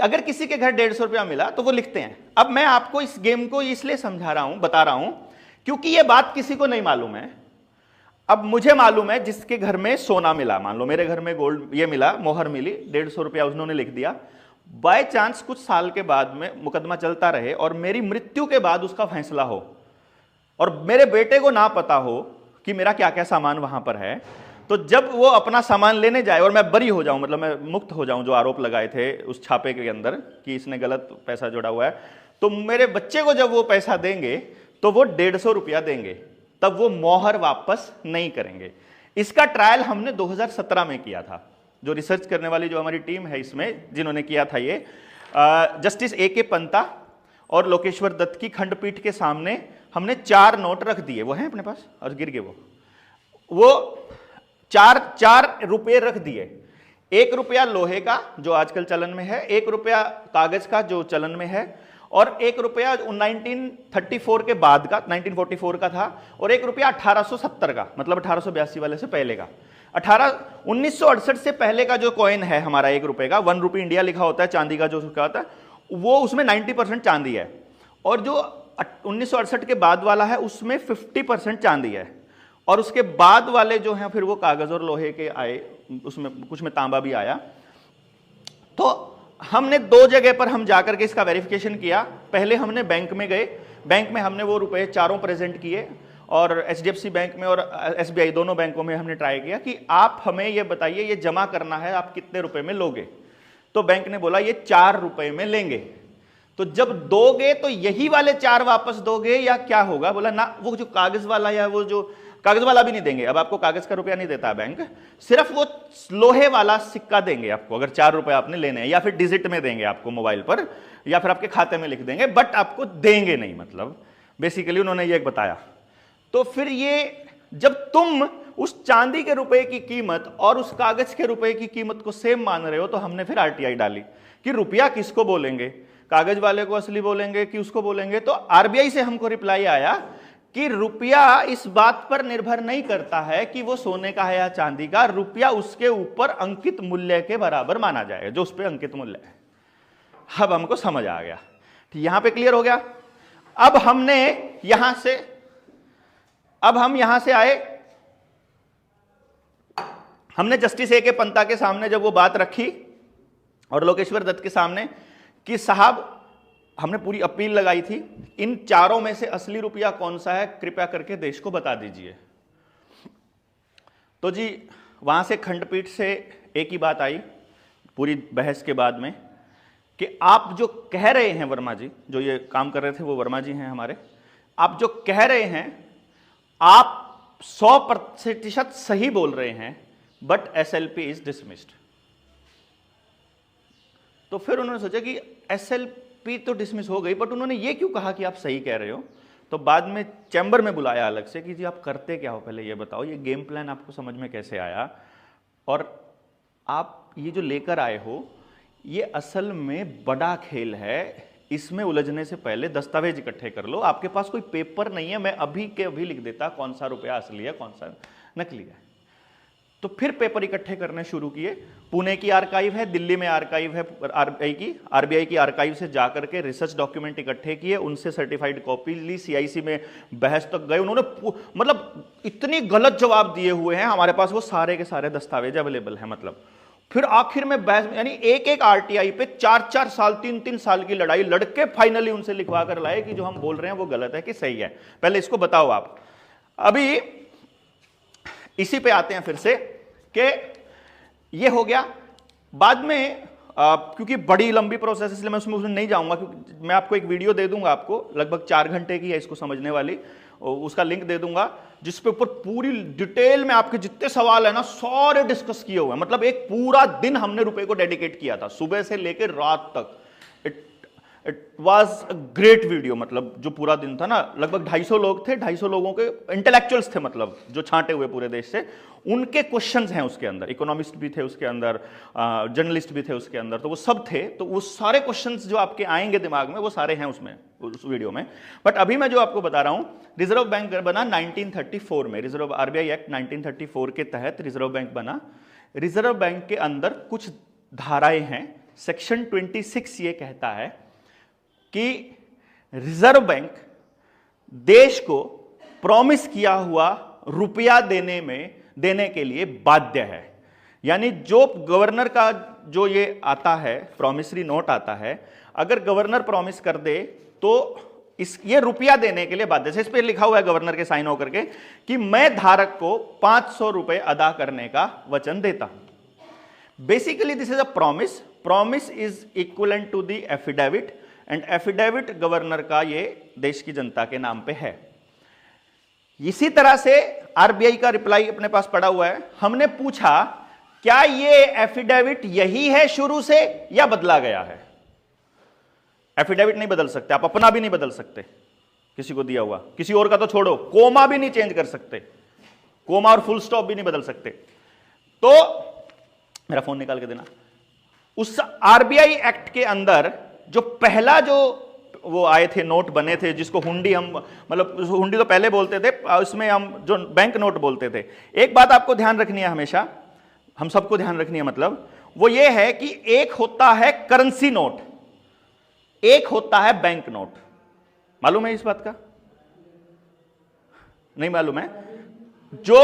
अगर किसी के घर 150 रुपया मिला तो वो लिखते हैं। अब मैं आपको इस गेम को इसलिए समझा रहा हूं, बता रहा हूं, क्योंकि ये बात किसी को नहीं मालूम है। अब मुझे मालूम है, जिसके घर में सोना मिला, मान लो मेरे घर में गोल्ड ये मिला, मोहर मिली, 150 रुपया उन्होंने लिख दिया, बाय चांस कुछ साल के बाद में मुकदमा चलता रहे और मेरी मृत्यु के बाद उसका फैसला हो और मेरे बेटे को ना पता हो कि मेरा क्या क्या सामान वहां पर है, तो जब वो अपना सामान लेने जाए और मैं बरी हो जाऊं, मतलब मैं मुक्त हो जाऊं जो आरोप लगाए थे उस छापे के अंदर कि इसने गलत पैसा जोड़ा हुआ है, तो मेरे बच्चे को जब वो पैसा देंगे तो वो 150 रुपया देंगे, तब वो मोहर वापस नहीं करेंगे। इसका ट्रायल हमने 2017 में किया था। जो रिसर्च करने वाली जो हमारी टीम है इसमें, जिन्होंने किया था ये, जस्टिस A.K. पंता और लोकेश्वर दत्त की खंडपीठ के सामने हमने 4 नोट रख दिए, वो हैं अपने पास और गिर गए वो 4 रुपये रख दिए। 1 रुपया लोहे का जो आजकल चलन में है, 1 रुपया कागज का जो चलन में है, और 1 रुपया 1934 के बाद का, 1944 का था, और 1 रुपया 1870 का, मतलब 1882 वाले से पहले का। 1968 से पहले का जो कॉइन है हमारा 1 रुपए का, 1 रुपी इंडिया लिखा होता है, चांदी का जो क्या होता है वो, उसमें 90% चांदी है, और जो 1968 के बाद वाला है उसमें 50% चांदी है, और उसके बाद वाले जो हैं फिर वो कागज और लोहे के आए, उसमें कुछ में तांबा भी आया। तो हमने 2 जगह पर हम जाकर के इसका वेरिफिकेशन किया। पहले हमने बैंक में गए, बैंक में हमने वो रुपए चारों प्रेजेंट किए, और HDFC बैंक में और SBI दोनों बैंकों में हमने ट्राई किया कि आप हमें ये बताइए, ये जमा करना है, आप कितने रुपए में लोगे। तो बैंक ने बोला ये 4 रुपए में लेंगे। तो जब दोगे तो यही वाले 4 वापस दोगे या क्या होगा? बोला ना, वो जो कागज वाला या वो जो कागज वाला भी नहीं देंगे। अब आपको कागज का रुपया नहीं देता बैंक, सिर्फ वो लोहे वाला सिक्का देंगे आपको, अगर 4 रुपए आपने लेने हैं, या फिर डिजिट में देंगे आपको मोबाइल पर, या फिर आपके खाते में लिख देंगे, बट आपको देंगे नहीं। मतलब बेसिकली उन्होंने ये बताया। तो फिर ये जब तुम उस चांदी के रुपए की कीमत और उस कागज के रुपए की कीमत को सेम मान रहे हो, तो हमने फिर आरटीआई डाली कि रुपया किसको बोलेंगे, कागज वाले को असली बोलेंगे कि उसको बोलेंगे। तो आरबीआई से हमको रिप्लाई आया कि रुपया इस बात पर निर्भर नहीं करता है कि वो सोने का है या चांदी का, रुपया उसके ऊपर अंकित मूल्य के बराबर माना जाएगा, जो उस पर अंकित मूल्य है। अब हमको समझ आ गया, यहां पे क्लियर हो गया। अब हम यहां से आए, हमने जस्टिस ए के पंता के सामने जब वो बात रखी और लोकेश्वर दत्त के सामने कि साहब हमने पूरी अपील लगाई थी, इन चारों में से असली रुपया कौन सा है, कृपया करके देश को बता दीजिए। तो जी वहां से खंडपीठ से एक ही बात आई पूरी बहस के बाद में कि आप जो कह रहे हैं, वर्मा जी जो ये काम कर रहे थे वो वर्मा जी हैं हमारे, आप जो कह रहे हैं आप 100% सही बोल रहे हैं, बट एसएलपी इज डिसमिस्ड। तो फिर उन्होंने सोचा कि एसएलपी तो डिसमिस हो गई, बट उन्होंने ये क्यों कहा कि आप सही कह रहे हो। तो बाद में चैम्बर में बुलाया अलग से कि जी आप करते क्या हो, पहले ये बताओ, ये गेम प्लान आपको समझ में कैसे आया, और आप ये जो लेकर आए हो ये असल में बड़ा खेल है, इसमें उलझने से पहले दस्तावेज इकट्ठे कर लो। आपके पास कोई पेपर नहीं है, मैं अभी के अभी लिख देता कौन सा रुपया असली है कौन सा नकली है। तो फिर पेपर इकट्ठे करने शुरू किए। पुणे की आर्काइव है, दिल्ली में आर्काइव है आरबीआई की आर्काइव से जाकर के रिसर्च डॉक्यूमेंट इकट्ठे किए, उनसे सर्टिफाइड कॉपी ली, सीआईसी में बहस तक गए। उन्होंने मतलब इतनी गलत जवाब दिए हुए हैं, हमारे पास वो सारे के सारे दस्तावेज अवेलेबल हैं। मतलब फिर आखिर में बहस, यानी एक एक आरटीआई पे 4-4 साल 3-3 साल की लड़ाई लड़के फाइनली उनसे लिखवा कर लाए कि जो हम बोल रहे हैं वो गलत है कि सही है, पहले इसको बताओ आप। अभी इसी पे आते हैं फिर से कि ये हो गया। बाद में क्योंकि बड़ी लंबी प्रोसेस इसलिए मैं उसमें नहीं जाऊंगा, क्योंकि मैं आपको एक वीडियो दे दूंगा, आपको लगभग 4 घंटे की है इसको समझने वाली, उसका लिंक दे दूंगा जिसपे ऊपर पूरी डिटेल में आपके जितने सवाल है ना सारे डिस्कस किए हुए हैं। मतलब एक पूरा दिन हमने रुपए को डेडिकेट किया था, सुबह से लेकर रात तक। It was a great video. मतलब जो पूरा दिन था ना, लगभग 250 लोग थे, 250 लोगों के इंटेलेक्चुअल्स थे, मतलब जो छांटे हुए पूरे देश से, उनके क्वेश्चंस हैं उसके अंदर, इकोनॉमिस्ट भी थे उसके अंदर, जर्नलिस्ट भी थे उसके अंदर, तो वो सब थे। तो वो सारे क्वेश्चंस जो आपके आएंगे दिमाग में वो सारे हैं उसमें, उस वीडियो में। बट अभी मैं जो आपको बता रहा हूं, रिजर्व बैंक बना 1934 में, रिजर्व आरबीआई एक्ट 1934 के तहत रिजर्व बैंक बना। रिजर्व बैंक के अंदर कुछ धाराएं हैं। सेक्शन 26 ये कहता है कि रिजर्व बैंक देश को प्रॉमिस किया हुआ रुपया देने के लिए बाध्य है। यानी जो गवर्नर का जो ये आता है प्रॉमिसरी नोट आता है, अगर गवर्नर प्रॉमिस कर दे तो ये रुपया देने के लिए बाध्य है। इस पर लिखा हुआ है गवर्नर के साइन होकर के कि मैं धारक को 500 रुपए अदा करने का वचन देता हूं। Basically this is a promise. Promise is equivalent to the affidavit, and affidavit governor का ये देश की जनता के नाम पे है। इसी तरह से आरबीआई का रिप्लाई अपने पास पड़ा हुआ है। हमने पूछा क्या ये एफिडेविट यही है शुरू से या बदला गया है। एफिडेविट नहीं बदल सकते आप, अपना भी नहीं बदल सकते, किसी को दिया हुआ, किसी और का तो छोड़ो, कोमा भी नहीं चेंज कर सकते, कोमा और फुल स्टॉप भी नहीं बदल सकते। तो मेरा फोन निकाल के देना। उस आरबीआई एक्ट के अंदर जो पहला जो वो आए थे, नोट बने थे, जिसको हुंडी हम, मतलब हुंडी तो पहले बोलते थे, उसमें हम जो बैंक नोट बोलते थे। एक बात आपको ध्यान रखनी है, हमेशा हम सबको ध्यान रखनी है, मतलब वो ये है कि एक होता है करेंसी नोट, एक होता है बैंक नोट। मालूम है इस बात का? नहीं मालूम है? जो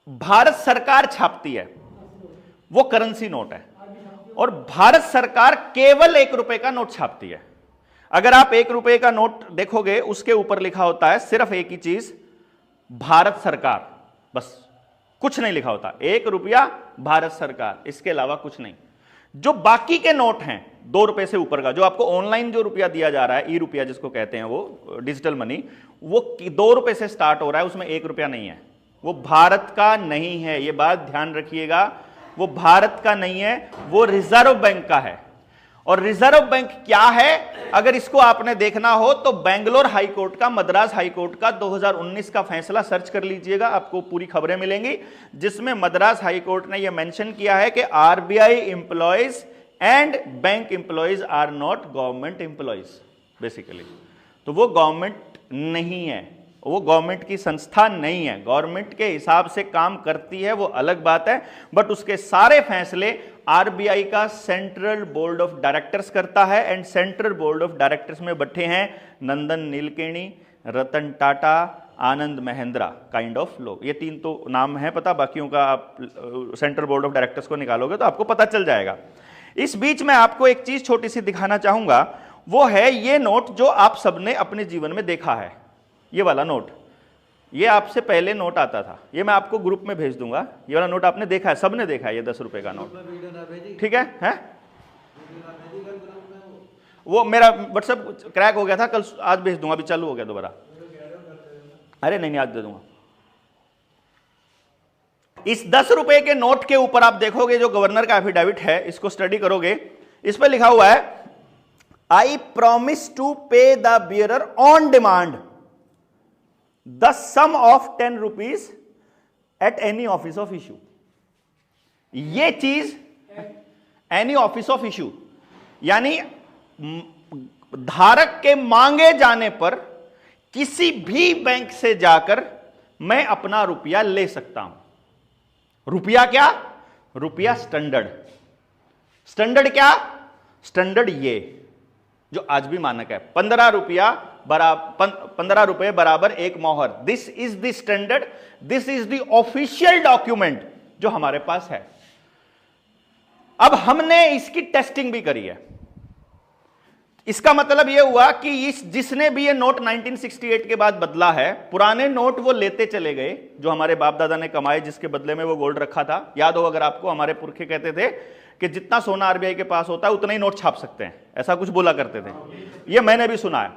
भारत सरकार छापती है वो करेंसी नोट है, और भारत सरकार केवल 1 रुपए का नोट छापती है। अगर आप 1 रुपए का नोट देखोगे, उसके ऊपर लिखा होता है सिर्फ एक ही चीज, भारत सरकार, बस कुछ नहीं लिखा होता। 1 रुपया भारत सरकार, इसके अलावा कुछ नहीं। जो बाकी के नोट हैं 2 रुपए से ऊपर का, जो आपको ऑनलाइन जो रुपया दिया जा रहा है, ई रुपया जिसको कहते हैं, वो डिजिटल मनी, वो 2 रुपए से स्टार्ट हो रहा है, उसमें 1 रुपया नहीं है, वो भारत का नहीं है। ये बात ध्यान रखिएगा, वो भारत का नहीं है, वो रिजर्व बैंक का है। और रिजर्व बैंक क्या है, अगर इसको आपने देखना हो तो बेंगलोर हाई कोर्ट का, मद्रास हाई कोर्ट का 2019 का फैसला सर्च कर लीजिएगा, आपको पूरी खबरें मिलेंगी, जिसमें मद्रास हाई कोर्ट ने यह मेंशन किया है कि RBI employees and bank employees are not government employees basically. तो वो गवर्नमेंट नहीं है, वो गवर्नमेंट की संस्था नहीं है, गवर्नमेंट के हिसाब से काम करती है वो अलग बात है, बट उसके सारे फैसले आरबीआई का सेंट्रल बोर्ड ऑफ डायरेक्टर्स करता है। And central board of directors में बैठे हैं नंदन नीलकेणी, रतन टाटा, आनंद महिंद्रा काइंड ऑफ लोग। ये 3 तो नाम है पता, बाकियों का आप सेंट्रल बोर्ड ऑफ डायरेक्टर्स को निकालोगे तो आपको पता चल जाएगा। इस बीच में आपको एक चीज छोटी सी दिखाना चाहूंगा, वो है ये नोट जो आप सबने अपने जीवन में देखा है, ये वाला नोट। ये आपसे पहले नोट आता था, ये मैं आपको ग्रुप में भेज दूंगा, ये वाला नोट आपने देखा है, सबने देखा है, ये 10 रुपए का नोट, ठीक है? वो मेरा व्हाट्सएप क्रैक हो गया था, कल आज भेज दूंगा, अभी चालू हो गया दोबारा। अरे नहीं आज दे दूंगा। इस 10 रुपए के नोट के ऊपर आप देखोगे जो गवर्नर का एफिडेविट है, इसको स्टडी करोगे, इस पर लिखा हुआ है I promise to pay the bearer on demand the sum of 10 rupees at any office of issue. ये चीज एनी ऑफिस ऑफ इशू यानी धारक के मांगे जाने पर किसी भी बैंक से जाकर मैं अपना रुपया ले सकता हूं। रुपया क्या? रुपया स्टैंडर्ड। स्टैंडर्ड क्या? स्टैंडर्ड ये जो आज भी मानक है, 15 रुपए बराबर 1 मोहर। This is the standard, this is the official document जो हमारे पास है। अब हमने इसकी टेस्टिंग भी करी है। इसका मतलब यह हुआ कि जिसने भी ये नोट 1968 के बाद बदला है, पुराने नोट वो लेते चले गए जो हमारे बाप दादा ने कमाए, जिसके बदले में वो गोल्ड रखा था। याद हो अगर आपको, हमारे पुरखे कहते थे कि जितना सोना आरबीआई के पास होता है उतना ही नोट छाप सकते हैं, ऐसा कुछ बोला करते थे, ये मैंने भी सुना है।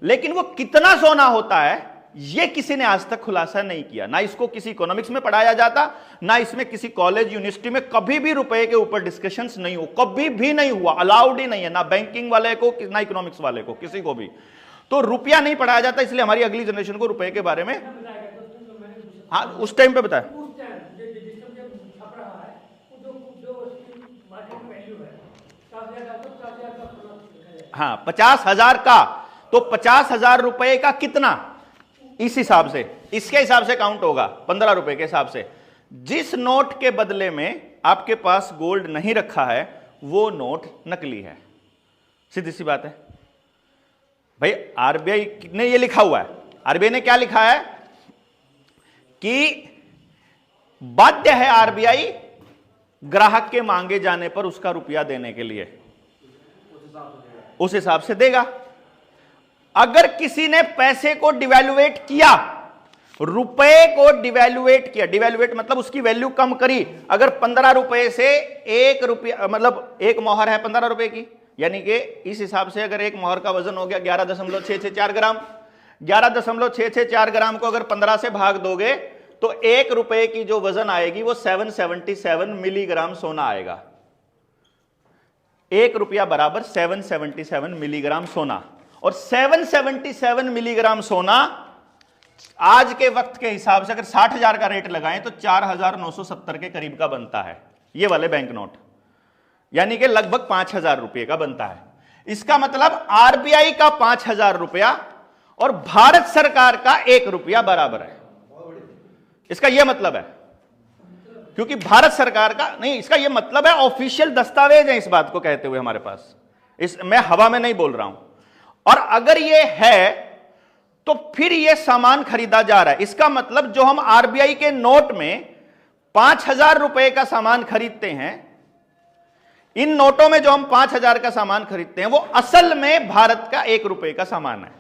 लेकिन वो कितना सोना होता है ये किसी ने आज तक खुलासा नहीं किया, ना इसको किसी इकोनॉमिक्स में पढ़ाया जाता, ना इसमें किसी कॉलेज यूनिवर्सिटी में कभी भी रुपए के ऊपर डिस्कशंस नहीं हो, कभी भी नहीं हुआ, अलाउड ही नहीं है, ना बैंकिंग वाले को ना इकोनॉमिक्स वाले को, किसी को भी। तो रुपया नहीं पढ़ाया जाता, इसलिए हमारी अगली जनरेशन को रुपए के बारे में, हाँ उस टाइम पे बताया, हाँ 50,000 का, तो 50,000 रुपए का कितना, इस हिसाब से, इसके हिसाब से काउंट होगा 15 रुपए के हिसाब से। जिस नोट के बदले में आपके पास गोल्ड नहीं रखा है वो नोट नकली है, सीधी सी बात है भाई। आरबीआई ने ये लिखा हुआ है, आरबीआई ने क्या लिखा है कि बाध्य है आरबीआई ग्राहक के मांगे जाने पर उसका रुपया देने के लिए, उस हिसाब से देगा। अगर किसी ने पैसे को डिवैल्यूएट किया, रुपए को डिवैल्यूएट किया, डिवैल्यूएट मतलब उसकी वैल्यू कम करी, अगर 15 रुपए से 1 रुपया, मतलब 1 मोहर है 15 रुपए की, यानी कि इस हिसाब से अगर 1 मोहर का वजन हो गया 11.664 ग्राम, 11.664 ग्राम को अगर 15 से भाग दोगे तो 1 रुपए की जो वजन आएगी वो 777 मिलीग्राम सोना आएगा। 1 रुपया बराबर 777 मिलीग्राम सोना, और 777 मिलीग्राम सोना आज के वक्त के हिसाब से अगर 60,000 का रेट लगाएं तो 4,970 के करीब का बनता है ये वाले बैंक नोट, यानी कि लगभग 5,000 रुपए का बनता है। इसका मतलब आरबीआई का 5,000 रुपया और भारत सरकार का 1 रुपया बराबर है। इसका यह मतलब है, क्योंकि भारत सरकार का नहीं, इसका यह मतलब है ऑफिशियल दस्तावेज है इस बात को कहते हुए हमारे पास, मैं हवा में नहीं बोल रहा हूं। और अगर यह है तो फिर यह सामान खरीदा जा रहा है, इसका मतलब जो हम आरबीआई के नोट में 5,000 रुपए का सामान खरीदते हैं, इन नोटों में जो हम 5,000 का सामान खरीदते हैं वो असल में भारत का 1 रुपए का सामान है।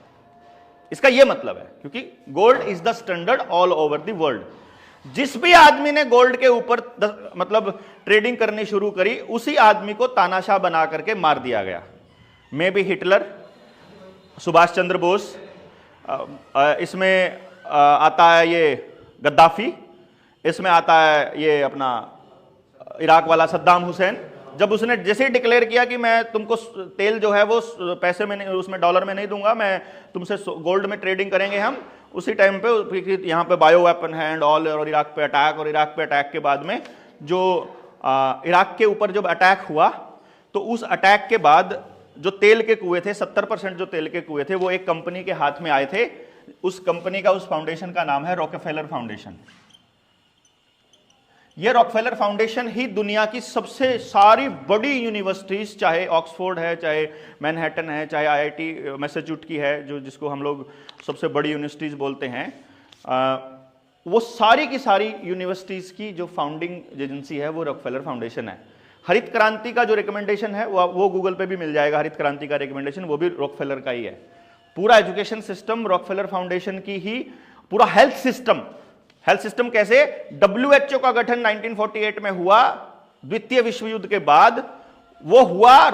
इसका यह मतलब है, क्योंकि gold is the standard all over the world. जिस भी आदमी ने गोल्ड के ऊपर मतलब ट्रेडिंग करनी शुरू करी, उसी आदमी को तानाशाह बना करके मार दिया गया। May be Hitler, Subhash Chandra Bose, इसमें आता है ये गद्दाफी, इसमें आता है ये अपना इराक वाला सद्दाम हुसैन, जब उसने जैसे ही डिक्लेयर किया कि मैं तुमको तेल जो है वो पैसे में नहीं, उसमें डॉलर में नहीं दूंगा, मैं तुमसे गोल्ड में ट्रेडिंग करेंगे हम, उसी टाइम पे यहाँ पे बायो वेपन है एंड ऑल, और इराक पे अटैक, और इराक पे अटैक के बाद में जो इराक के ऊपर जब अटैक हुआ तो उस अटैक के बाद जो तेल के कुएं थे, 70% जो तेल के कुएं थे वो एक कंपनी के हाथ में आए थे। उस कंपनी का, उस फाउंडेशन का नाम है रॉकफेलर फाउंडेशन। ये रॉकफेलर फाउंडेशन ही दुनिया की सबसे सारी बड़ी यूनिवर्सिटीज, चाहे ऑक्सफोर्ड है, चाहे मैनहट्टन है, चाहे आईआईटी मैसाचुसेट्स की है, जो जिसको हम लोग सबसे बड़ी यूनिवर्सिटीज बोलते हैं, वो सारी की सारी यूनिवर्सिटीज की जो फाउंडिंग एजेंसी है वो रॉकफेलर फाउंडेशन है। हरित क्रांति का जो रिकमेंडेशन है वो गूगल पे भी मिल जाएगा, हरित क्रांति का रिकमेंडेशन वो भी रॉकफेलर का ही है। पूरा एजुकेशन सिस्टम रॉकफेलर फाउंडेशन की ही, पूरा हेल्थ सिस्टम कैसे, WHO का गठन 1948 में हुआ, द्वितीय विश्व युद्ध के बाद। वो हुआ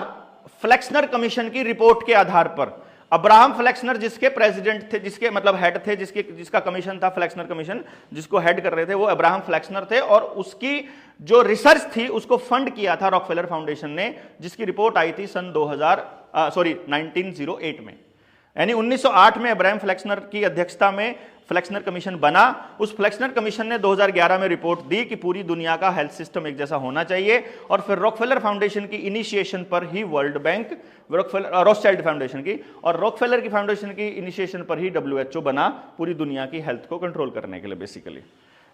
फ्लेक्सनर कमीशन की रिपोर्ट के आधार पर। अब्राहम फ्लेक्सनर जिसके प्रेसिडेंट थे, जिसके मतलब हेड थे, जिसका कमीशन था फ्लेक्सनर कमीशन, जिसको हेड कर रहे थे वो अब्राहम फ्लेक्सनर थे, और उसकी जो रिसर्च थी उसको फंड किया था रॉकफेलर फाउंडेशन ने, जिसकी रिपोर्ट आई थी सन 1908 में। यानी 1908 में अब्राहम फ्लेक्सनर की अध्यक्षता में फ्लेक्सनर कमीशन बना। उस फ्लेक्सनर कमीशन ने 2011 में रिपोर्ट दी कि पूरी दुनिया का हेल्थ सिस्टम एक जैसा होना चाहिए, और फिर रॉकफेलर फाउंडेशन की इनिशिएशन पर ही वर्ल्ड बैंक, रॉथस्चाइल्ड फाउंडेशन की और रॉकफेलर की फाउंडेशन की इनिशिएशन पर ही WHO बना, पूरी दुनिया की हेल्थ को कंट्रोल करने के लिए। बेसिकली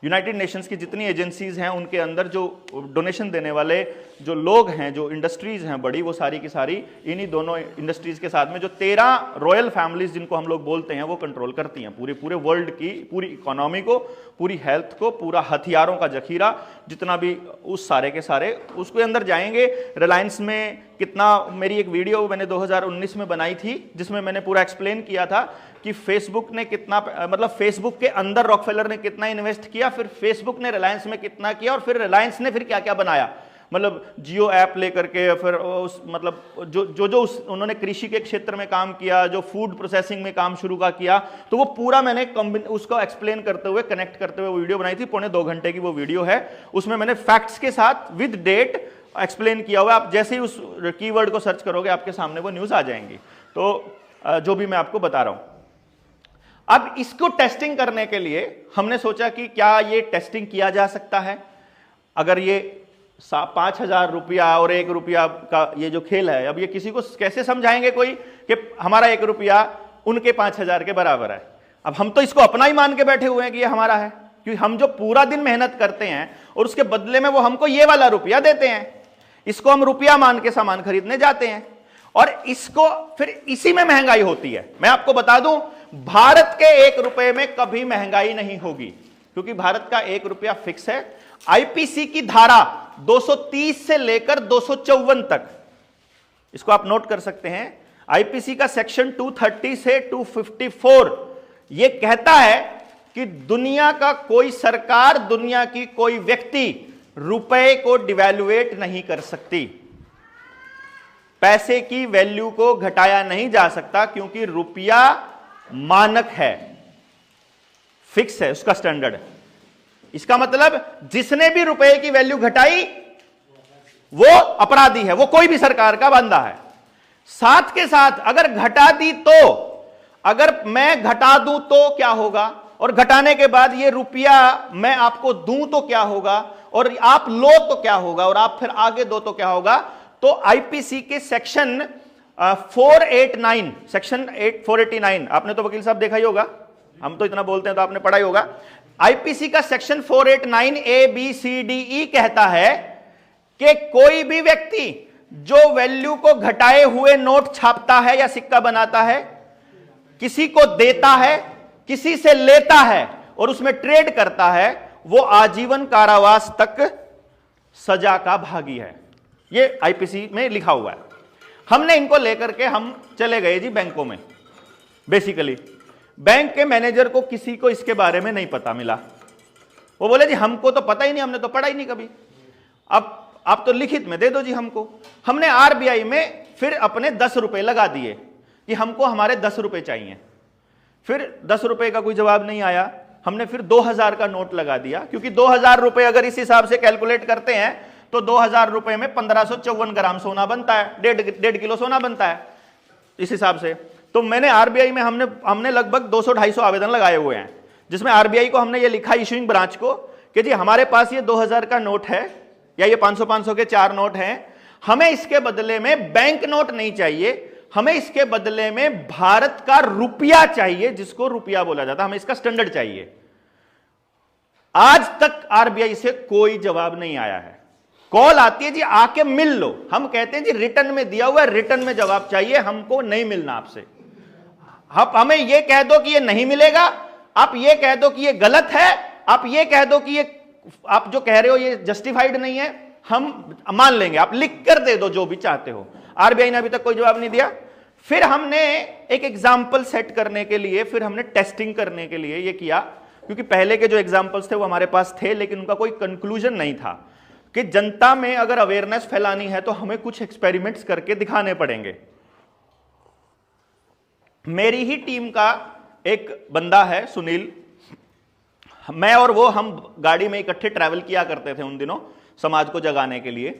यूनाइटेड नेशंस की जितनी एजेंसीज हैं उनके अंदर जो डोनेशन देने वाले जो लोग हैं, जो इंडस्ट्रीज हैं बड़ी, वो सारी की सारी इन्हीं दोनों इंडस्ट्रीज के साथ में जो 13 रॉयल फैमिलीज जिनको हम लोग बोलते हैं वो कंट्रोल करती हैं पूरे वर्ल्ड की पूरी इकोनॉमी को, पूरी हेल्थ को, पूरा हथियारों का जखीरा जितना भी, उस सारे के सारे उसके अंदर जाएंगे। रिलायंस में कितना, मेरी एक वीडियो मैंने 2019 में बनाई थी जिसमें मैंने पूरा एक्सप्लेन किया था कि फेसबुक ने कितना, मतलब फेसबुक के अंदर रॉकफेलर ने कितना इन्वेस्ट किया, फिर फेसबुक ने रिलायंस में कितना किया, और फिर रिलायंस ने फिर क्या क्या बनाया, मतलब जियो ऐप लेकर के, फिर उस मतलब जो उन्होंने कृषि के क्षेत्र में काम किया, जो फूड प्रोसेसिंग में काम शुरू का किया, तो वो पूरा मैंने उसको एक्सप्लेन करते हुए, कनेक्ट करते हुए वीडियो बनाई थी। 2.25 घंटे की वो वीडियो है, उसमें मैंने फैक्ट्स के साथ विद डेट एक्सप्लेन किया हुआ। आप जैसे ही उस कीवर्ड को सर्च करोगे आपके सामने वो न्यूज आ जाएंगी। तो जो भी मैं आपको बता रहा हूं, अब इसको टेस्टिंग करने के लिए हमने सोचा कि क्या ये टेस्टिंग किया जा सकता है। अगर ये 5,000 रुपया और 1 रुपया का ये जो खेल है, अब ये किसी को कैसे समझाएंगे कोई कि हमारा 1 रुपया उनके 5,000 के बराबर है। अब हम तो इसको अपना ही मान के बैठे हुए हैं कि ये हमारा है, क्योंकि हम जो पूरा दिन मेहनत करते हैं और उसके बदले में वो हमको ये वाला रुपया देते हैं, इसको हम रुपया मान के सामान खरीदने जाते हैं, और इसको फिर इसी में महंगाई होती है। मैं आपको बता दूं, भारत के 1 रुपए में कभी महंगाई नहीं होगी, क्योंकि भारत का 1 रुपया फिक्स है। आईपीसी की धारा 230 से लेकर 254 तक, इसको आप नोट कर सकते हैं। आईपीसी का सेक्शन 230 से 254 यह कहता है कि दुनिया का कोई सरकार, दुनिया की कोई व्यक्ति रुपए को डिवैल्यूएट नहीं कर सकती, पैसे की वैल्यू को घटाया नहीं जा सकता, क्योंकि रुपया मानक है, फिक्स है, उसका स्टैंडर्ड है। इसका मतलब जिसने भी रुपए की वैल्यू घटाई वो अपराधी है, वो कोई भी सरकार का बंदा है। साथ के साथ अगर घटा दी तो, अगर मैं घटा दूं तो क्या होगा, और घटाने के बाद ये रुपया मैं आपको दूं तो क्या होगा, और आप लो तो क्या होगा, और आप फिर आगे दो तो क्या होगा। तो आईपीसी के सेक्शन 489, सेक्शन 489, आपने तो वकील साहब देखा ही होगा, हम तो इतना बोलते हैं तो आपने पढ़ा ही होगा। आईपीसी का सेक्शन 489 ABCDE कहता है कि कोई भी व्यक्ति जो वैल्यू को घटाए हुए नोट छापता है या सिक्का बनाता है, किसी को देता है, किसी से लेता है और उसमें ट्रेड करता है, वो आजीवन कारावास तक सजा का भागी है। ये आईपीसी में लिखा हुआ है। हमने इनको लेकर के हम चले गए जी बैंकों में। बेसिकली बैंक के मैनेजर को किसी को इसके बारे में नहीं पता मिला। वो बोले जी हमको तो पता ही नहीं, हमने तो पढ़ा ही नहीं कभी, अब आप तो लिखित में दे दो जी हमको। हमने आरबीआई में फिर अपने 10 रुपए लगा दिए कि हमको हमारे 10 रुपए चाहिए। फिर 10 रुपए का कोई जवाब नहीं आया। हमने फिर 2000 का नोट लगा दिया, क्योंकि 2000 रुपए अगर इस हिसाब से कैलकुलेट करते हैं तो 2000 रुपए में 1554 ग्राम सोना बनता है, 1.5 किलो सोना बनता है इस हिसाब से। तो मैंने आरबीआई में हमने लगभग 200-250 आवेदन लगाए हुए हैं, जिसमें आरबीआई को हमने ये लिखा इशूइंग ब्रांच को कि जी हमारे पास ये 2000 का नोट है या ये 500-500 के 4 नोट हैं, हमें इसके बदले में बैंक नोट नहीं चाहिए, हमें इसके बदले में भारत का रुपया चाहिए, जिसको रुपया बोला जाता है, हमें इसका स्टैंडर्ड चाहिए। आज तक आरबीआई से कोई जवाब नहीं आया है। कॉल आती है जी आके मिल लो, हम कहते हैं जी रिटर्न में दिया हुआ है, रिटर्न में जवाब चाहिए, हमको नहीं मिलना आपसे। हमें यह कह दो कि ये नहीं मिलेगा, आप ये कह दो कि ये गलत है, आप ये कह दो कि ये आप जो कह रहे हो ये जस्टिफाइड नहीं है, हम मान लेंगे, आप लिख कर दे दो जो भी चाहते हो। आरबीआई ने अभी तक कोई जवाब नहीं दिया। फिर हमने एक एग्जाम्पल सेट करने के लिए, फिर हमने टेस्टिंग करने के लिए ये किया, क्योंकि पहले के जो एग्जाम्पल्स थे वो हमारे पास थे, लेकिन उनका कोई कंक्लूजन नहीं था कि जनता में अगर अवेयरनेस फैलानी है तो हमें कुछ एक्सपेरिमेंट्स करके दिखाने पड़ेंगे। मेरी ही टीम का एक बंदा है सुनील, मैं और वो हम गाड़ी में इकट्ठे ट्रैवल किया करते थे उन दिनों समाज को जगाने के लिए।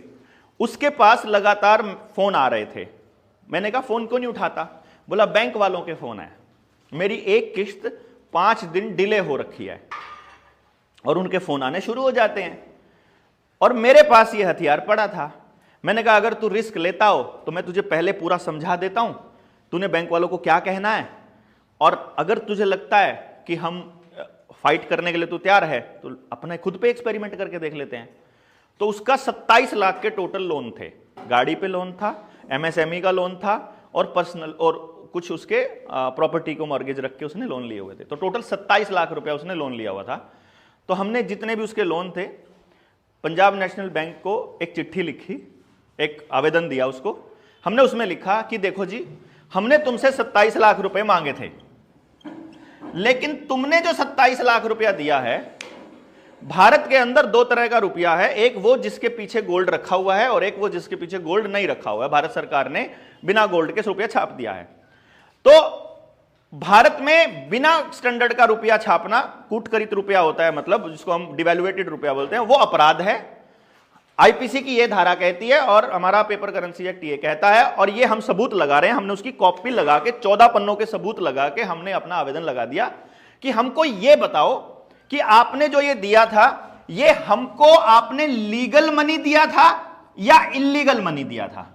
उसके पास लगातार फोन आ रहे थे। मैंने कहा फोन क्यों नहीं उठाता? बोला बैंक वालों के फोन है, मेरी एक किस्त 5 दिन डिले हो रखी है और उनके फोन आने शुरू हो जाते हैं। और मेरे पास ये हथियार पड़ा था। मैंने कहा अगर तू रिस्क लेता हो तो मैं तुझे पहले पूरा समझा देता हूं, तूने बैंक वालों को क्या कहना है, और अगर तुझे लगता है कि हम फाइट करने के लिए तू तैयार है तो अपने खुद पे एक्सपेरिमेंट करके देख लेते हैं। तो उसका 27 लाख के टोटल लोन थे। गाड़ी पे लोन था, एमएसएमई का लोन था और पर्सनल और कुछ उसके प्रॉपर्टी को मॉर्गेज रख के उसने लोन लिए हुए थे। तो टोटल 27 लाख रुपया उसने लोन लिया हुआ था। तो हमने जितने भी उसके लोन थे, पंजाब नेशनल बैंक को एक चिट्ठी लिखी, एक आवेदन दिया उसको। हमने उसमें लिखा कि देखो जी, हमने तुमसे 27 लाख रुपए मांगे थे, लेकिन तुमने जो 27 लाख रुपया दिया है, भारत के अंदर 2 तरह का रुपया है, एक वो जिसके पीछे गोल्ड रखा हुआ है और एक वो जिसके पीछे गोल्ड नहीं रखा हुआ है। भारत सरकार ने बिना गोल्ड के रुपया छाप दिया है। तो भारत में बिना स्टैंडर्ड का रुपया छापना कूटकरित रुपया होता है, मतलब जिसको हम डिवैल्यूएटेड रुपया बोलते हैं, वो अपराध है। आईपीसी की ये धारा कहती है और हमारा पेपर करेंसी एक्ट ये कहता है, और ये हम सबूत लगा रहे हैं। हमने उसकी कॉपी लगा के 14 पन्नों के सबूत लगा के हमने अपना आवेदन लगा दिया कि हमको ये बताओ कि आपने जो ये दिया था, ये हमको आपने लीगल मनी दिया था या इलीगल मनी दिया था।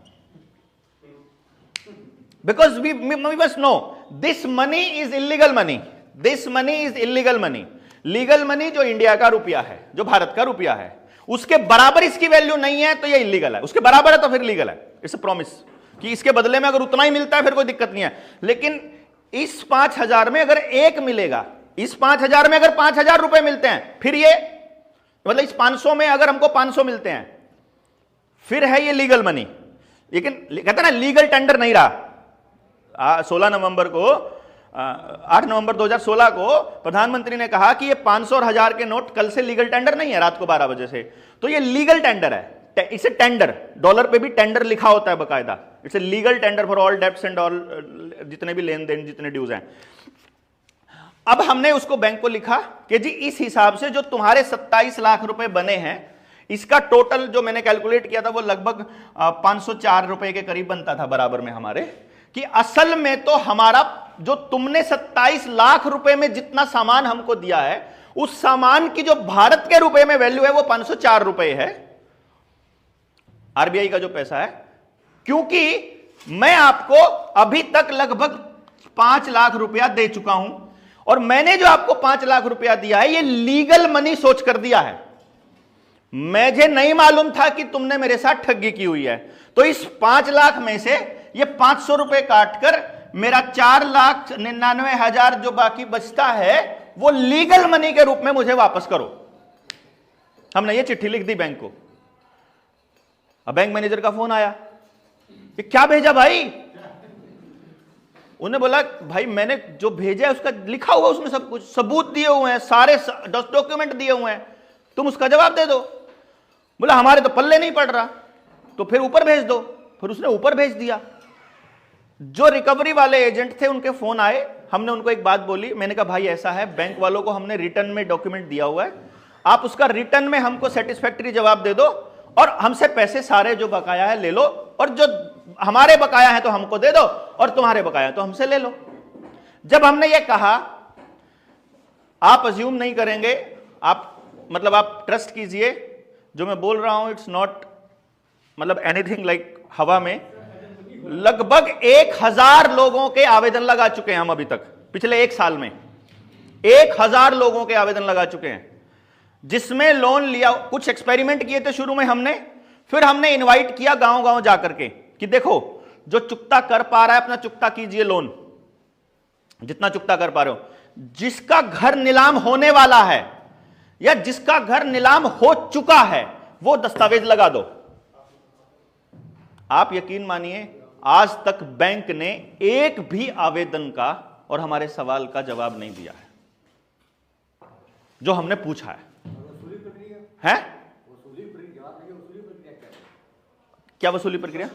Because we must know this money is illegal money, this money is illegal money. Legal money जो इंडिया का रुपया है, जो भारत का रुपया है, उसके बराबर इसकी वैल्यू नहीं है तो ये इलीगल है, उसके बराबर है तो फिर लीगल है। इट्स अ प्रॉमिस कि इसके बदले में अगर उतना ही मिलता है फिर कोई दिक्कत नहीं है। लेकिन इस 5000 में अगर एक मिलेगा, इस 5000 में अगर 5000 रुपए मिलते हैं, फिर ये मतलब इस 500 में अगर हमको 500 मिलते हैं, फिर है ये लीगल मनी। लेकिन कहते ना लीगल टेंडर नहीं रहा। 16 नवंबर को 8 नवंबर 2016 को प्रधानमंत्री ने कहा कि ये 500 और 1000 के नोट कल से लीगल टेंडर नहीं है, रात को 12 बजे से। तो ये लीगल टेंडर है। इसे टेंडर, डॉलर पे भी टेंडर लिखा होता है बकायदा। It's a legal tender for all debts and all, जितने भी लेन देन, जितने ड्यूज हैं। अब हमने उसको बैंक को लिखा कि जी इस हिसाब से जो तुम्हारे 27 लाख रुपए बने हैं, इसका टोटल जो मैंने कैलकुलेट किया था वो लगभग 504 रुपए के करीब बनता था बराबर में हमारे, कि असल में तो हमारा जो तुमने 27 लाख रुपए में जितना सामान हमको दिया है, उस सामान की जो भारत के रुपए में वैल्यू है वो 504 रुपए है, आरबीआई का जो पैसा है। क्योंकि मैं आपको अभी तक लगभग 5 लाख रुपया दे चुका हूं, और मैंने जो आपको 5 लाख रुपया दिया है ये लीगल मनी सोच कर दिया है। मुझे नहीं मालूम था कि तुमने मेरे साथ ठगी की हुई है। तो इस 5 लाख में से ये 500 रुपए काटकर मेरा 4,99,000 जो बाकी बचता है वो लीगल मनी के रूप में मुझे वापस करो। हमने ये चिट्ठी लिख दी बैंक को। अब बैंक मैनेजर का फोन आया कि क्या भेजा भाई? उन्हें बोला भाई मैंने जो भेजा है उसका लिखा हुआ, उसमें सब कुछ सबूत दिए हुए हैं, सारे डॉक्यूमेंट दिए हुए हैं, तुम उसका जवाब दे दो। बोला हमारे तो पल्ले नहीं पड़ रहा, तो फिर ऊपर भेज दो। फिर उसने ऊपर भेज दिया। जो रिकवरी वाले एजेंट थे उनके फोन आए, हमने उनको एक बात बोली। मैंने कहा भाई ऐसा है, बैंक वालों को हमने रिटर्न में डॉक्यूमेंट दिया हुआ है, आप उसका रिटर्न में हमको सेटिस्फैक्टरी जवाब दे दो और हमसे पैसे सारे जो बकाया है ले लो, और जो हमारे बकाया है तो हमको दे दो, और तुम्हारे बकाया तो हमसे ले लो। जब हमने ये कहा, आप अज्यूम नहीं करेंगे, आप ट्रस्ट कीजिए, जो मैं बोल रहा हूं इट्स नॉट मतलब एनीथिंग लाइक हवा में। लगभग 1000 लोगों के आवेदन लगा चुके हैं हम अभी तक, पिछले 1 साल में 1000 लोगों के आवेदन लगा चुके हैं, जिसमें लोन लिया। कुछ एक्सपेरिमेंट किए थे शुरू में हमने, फिर हमने इनवाइट किया गांव गांव जाकर के कि देखो जो चुकता कर पा रहा है अपना चुकता कीजिए, लोन जितना चुकता कर पा रहे हो। जिसका घर नीलाम होने वाला है या जिसका घर नीलाम हो चुका है वो दस्तावेज लगा दो। आप यकीन मानिए आज तक बैंक ने एक भी आवेदन का और हमारे सवाल का जवाब नहीं दिया है जो हमने पूछा है। क्या वसूली प्रक्रिया?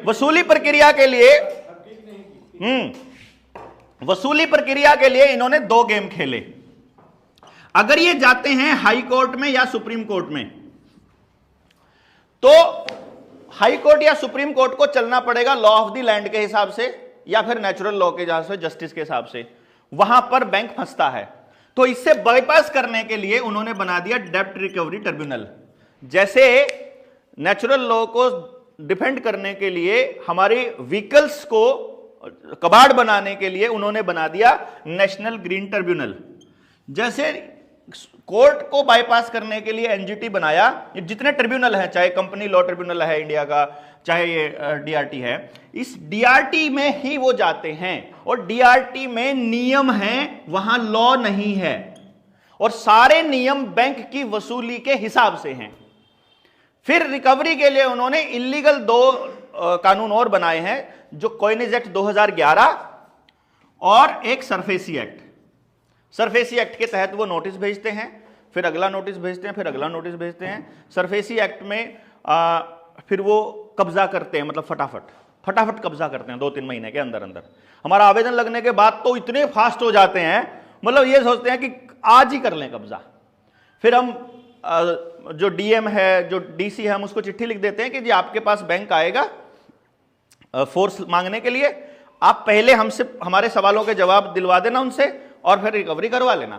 वसूली प्रक्रिया के लिए वसूली प्रक्रिया के लिए इन्होंने 2 गेम खेले। अगर ये जाते हैं हाई कोर्ट में या सुप्रीम कोर्ट में, तो हाई कोर्ट या सुप्रीम कोर्ट को चलना पड़ेगा लॉ ऑफ द लैंड के हिसाब से या फिर नेचुरल लॉ के हिसाब से, जस्टिस के हिसाब से। वहां पर बैंक फंसता है, तो इससे बाईपास करने के लिए उन्होंने बना दिया डेब्ट रिकवरी ट्रिब्यूनल। जैसे नेचुरल लॉ को डिफेंड करने के लिए, हमारी व्हीकल्स को कबाड़ बनाने के लिए उन्होंने बना दिया नेशनल ग्रीन ट्रिब्यूनल। जैसे कोर्ट को बाईपास करने के लिए एनजीटी बनाया। जितने ट्रिब्यूनल हैं, चाहे कंपनी लॉ ट्रिब्यूनल है इंडिया का, चाहे ये डीआरटी है, इस डीआरटी में ही वो जाते हैं, और डीआरटी में नियम हैं, वहां लॉ नहीं है, और सारे नियम बैंक की वसूली के हिसाब से हैं। फिर रिकवरी के लिए उन्होंने इलीगल 2 कानून और बनाए हैं, जो कॉइनेज एक्ट 2011 और एक सरफेसी एक्ट। सरफेसी एक्ट के तहत वो नोटिस भेजते हैं, फिर अगला नोटिस भेजते हैं, फिर अगला नोटिस भेजते हैं। सरफेसी एक्ट में फिर वो कब्जा करते हैं, मतलब फटाफट कब्जा करते हैं 2-3 महीने के अंदर अंदर। हमारा आवेदन लगने के बाद तो इतने फास्ट हो जाते हैं, मतलब ये सोचते हैं कि आज ही कर लें कब्जा। फिर हम जो डीएम है, जो डीसी है, हम उसको चिट्ठी लिख देते हैं कि जी आपके पास बैंक आएगा फोर्स मांगने के लिए, आप पहले हमसे हमारे सवालों के जवाब दिलवा देना उनसे, और फिर रिकवरी करवा लेना।